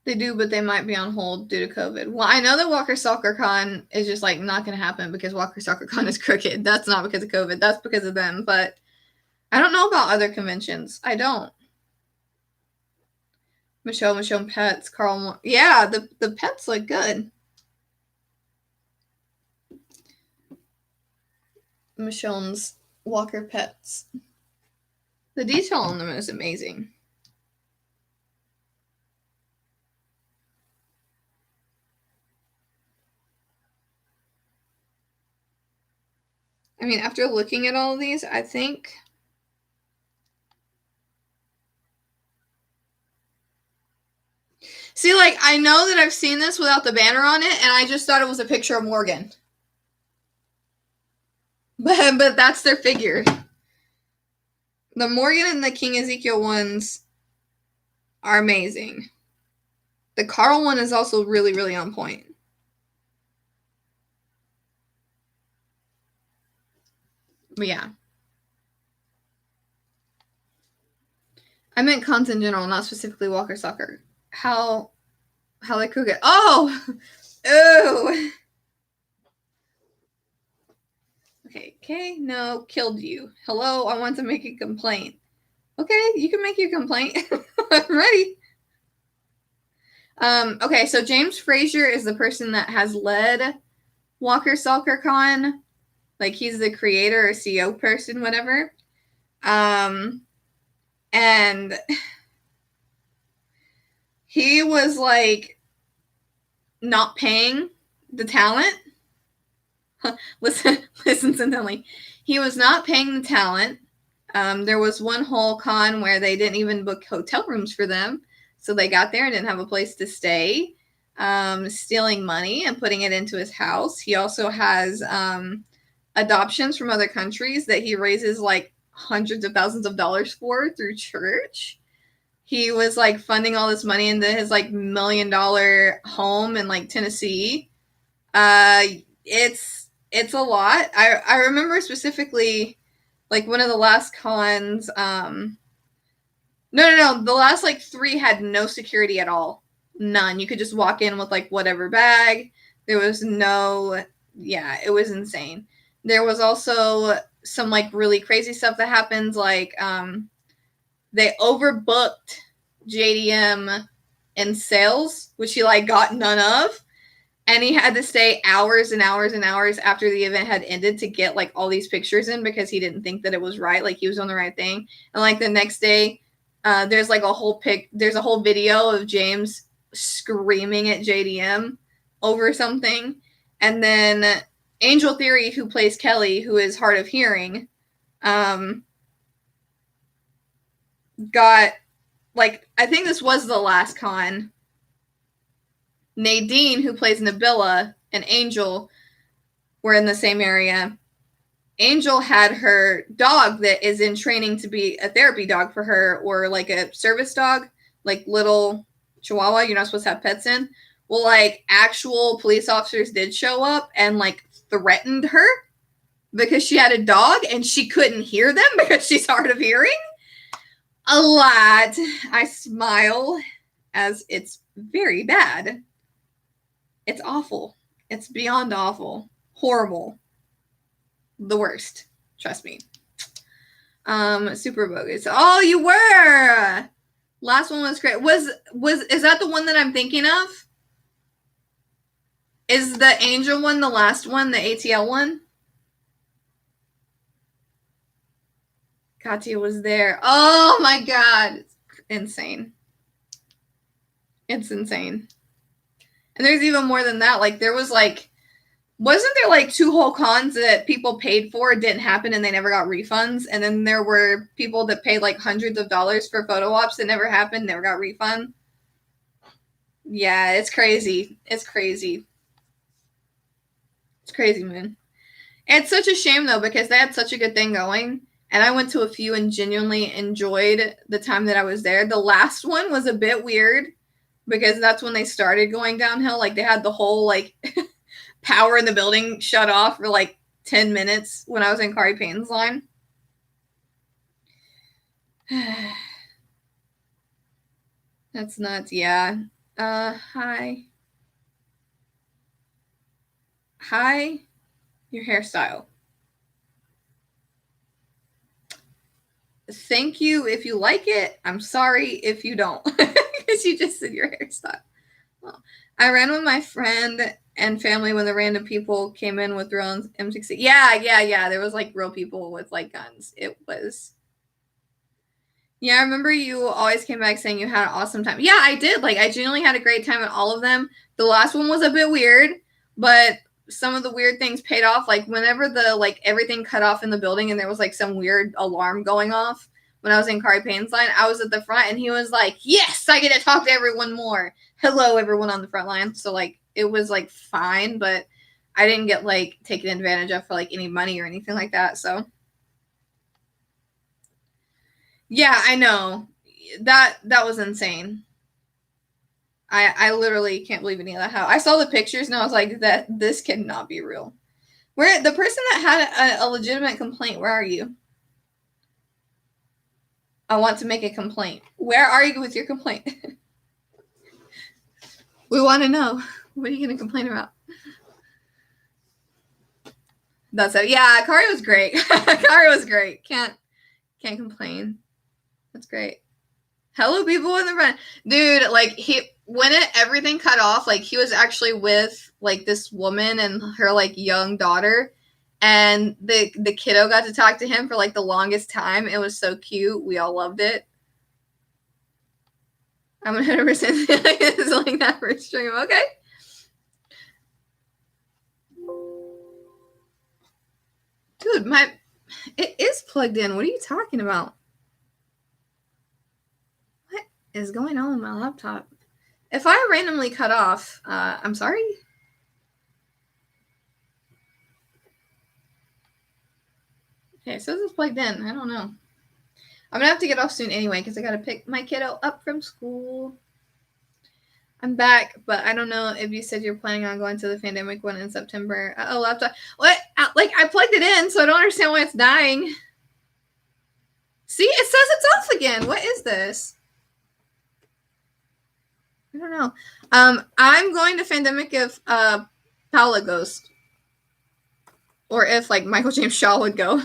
They do, but they might be on hold due to COVID. Well, I know that Walker Soccer Con is just like not going to happen because Walker Soccer Con is crooked. That's not because of COVID. That's because of them. But I don't know about other conventions. I don't. Michelle Pets, Carl. Yeah, the pets look good. Michonne's Walker Pets. The detail on them is amazing. I mean, after looking at all of these, I think see, like, I know that I've seen this without the banner on it, and I just thought it was a picture of Morgan. But that's their figure. The Morgan and the King Ezekiel ones are amazing. The Carl one is also really, really on point. But yeah. I meant cons in general, not specifically Walker Soccer. How they cook it. Oh! Ooh! Okay, no, killed you. Hello, I want to make a complaint. Okay, you can make your complaint. I'm ready. Okay, so James Frazier is the person that has led Walker Soccer Con. Like, he's the creator or CEO person, whatever. And he was, like, not paying the talent. listen intently. He was not paying the talent. There was one whole con where they didn't even book hotel rooms for them. So they got there and didn't have a place to stay, stealing money and putting it into his house. He also has adoptions from other countries that he raises like hundreds of thousands of dollars for through church. He was like funding all this money into his like $1 million home in like Tennessee. It's a lot. I remember specifically like one of the last cons. No. The last like 3 had no security at all. None. You could just walk in with like whatever bag. There was no. Yeah, it was insane. There was also some like really crazy stuff that happens. Like they overbooked JDM in sales, which he like got none of. And he had to stay hours and hours and hours after the event had ended to get like all these pictures in because he didn't think that it was right. Like he was on the right thing. And like the next day, there's like a whole video of James screaming at JDM over something. And then Angel Theory, who plays Kelly, who is hard of hearing, got like, I think this was the last con. Nadine, who plays Nabila, and Angel were in the same area. Angel had her dog that is in training to be a therapy dog for her, or like a service dog, like little Chihuahua. You're not supposed to have pets in. Well, like actual police officers did show up and like threatened her because she had a dog and she couldn't hear them because she's hard of hearing. A lot. I smile as it's very bad. It's awful. It's beyond awful. Horrible. The worst. Trust me. Super bogus. Oh, you were! Last one was great. Is that the one that I'm thinking of? Is the Angel one the last one? The ATL one? Katya was there. Oh my god. It's insane. It's insane. And there's even more than that. Like, there was like, wasn't there like 2 whole cons that people paid for, didn't happen, and they never got refunds? And then there were people that paid like hundreds of dollars for photo ops that never happened, never got refund. Yeah, it's crazy. It's crazy. It's crazy, man. It's such a shame though, because they had such a good thing going. And I went to a few and genuinely enjoyed the time that I was there. The last one was a bit weird because that's when they started going downhill. Like they had the whole like power in the building shut off for like 10 minutes when I was in Kari Payne's line. That's nuts. Yeah. Hi. Hi. Your hairstyle. Thank you if you like it. I'm sorry if you don't. Because you just said your hairstyle. Well, I ran with my friend and family when the random people came in with their own M60. Yeah. There was like real people with like guns. It was. Yeah, I remember you always came back saying you had an awesome time. Yeah, I did. Like, I genuinely had a great time at all of them. The last one was a bit weird, but some of the weird things paid off. Like, whenever the, like, everything cut off in the building and there was, like, some weird alarm going off when I was in Kari Payne's line, I was at the front and he was like, yes, I get to talk to everyone more. Hello, everyone on the front line. So, like, it was, like, fine, but I didn't get, like, taken advantage of for, like, any money or anything like that, so. Yeah, I know. That was insane. I literally can't believe any of that. How I saw the pictures and I was like, that this cannot be real. Where the person that had a legitimate complaint? Where are you? I want to make a complaint. Where are you with your complaint? We want to know. What are you going to complain about? That's it. Yeah, Kari was great. Kari was great. Can't complain. That's great. Hello, people in the front. Dude, like, when everything cut off, like, he was actually with, like, this woman and her, like, young daughter. And the kiddo got to talk to him for, like, the longest time. It was so cute. We all loved it. I'm 100% it's like that for a stream. Okay. Dude, it is plugged in. What are you talking about? What is going on with my laptop? If I randomly cut off, I'm sorry. Okay, so this is plugged in. I don't know. I'm gonna have to get off soon anyway because I gotta pick my kiddo up from school. I'm back, but I don't know if you said you're planning on going to the pandemic one in September. Oh, laptop. What? Like, I plugged it in, so I don't understand why it's dying. See, it says it's off again. What is this? I don't know. I'm going to Fandemic if Paula goes. Or if, like, Michael James Shaw would go.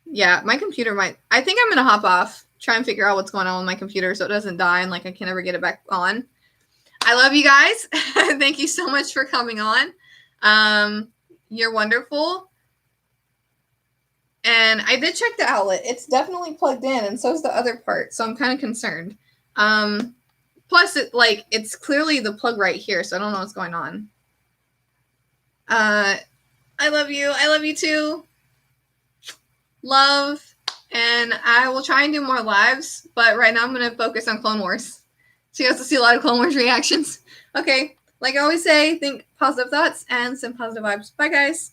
Yeah, my computer might. I think I'm going to hop off. Try and figure out what's going on with my computer so it doesn't die and, like, I can never get it back on. I love you guys. Thank you so much for coming on. You're wonderful. And I did check the outlet. It's definitely plugged in, and so is the other part. So I'm kind of concerned. Plus, it's clearly the plug right here, so I don't know what's going on. I love you. I love you too. Love. And I will try and do more lives, but right now I'm going to focus on Clone Wars. So you have to see a lot of Clone Wars reactions. Okay, like I always say, think positive thoughts and send positive vibes. Bye, guys.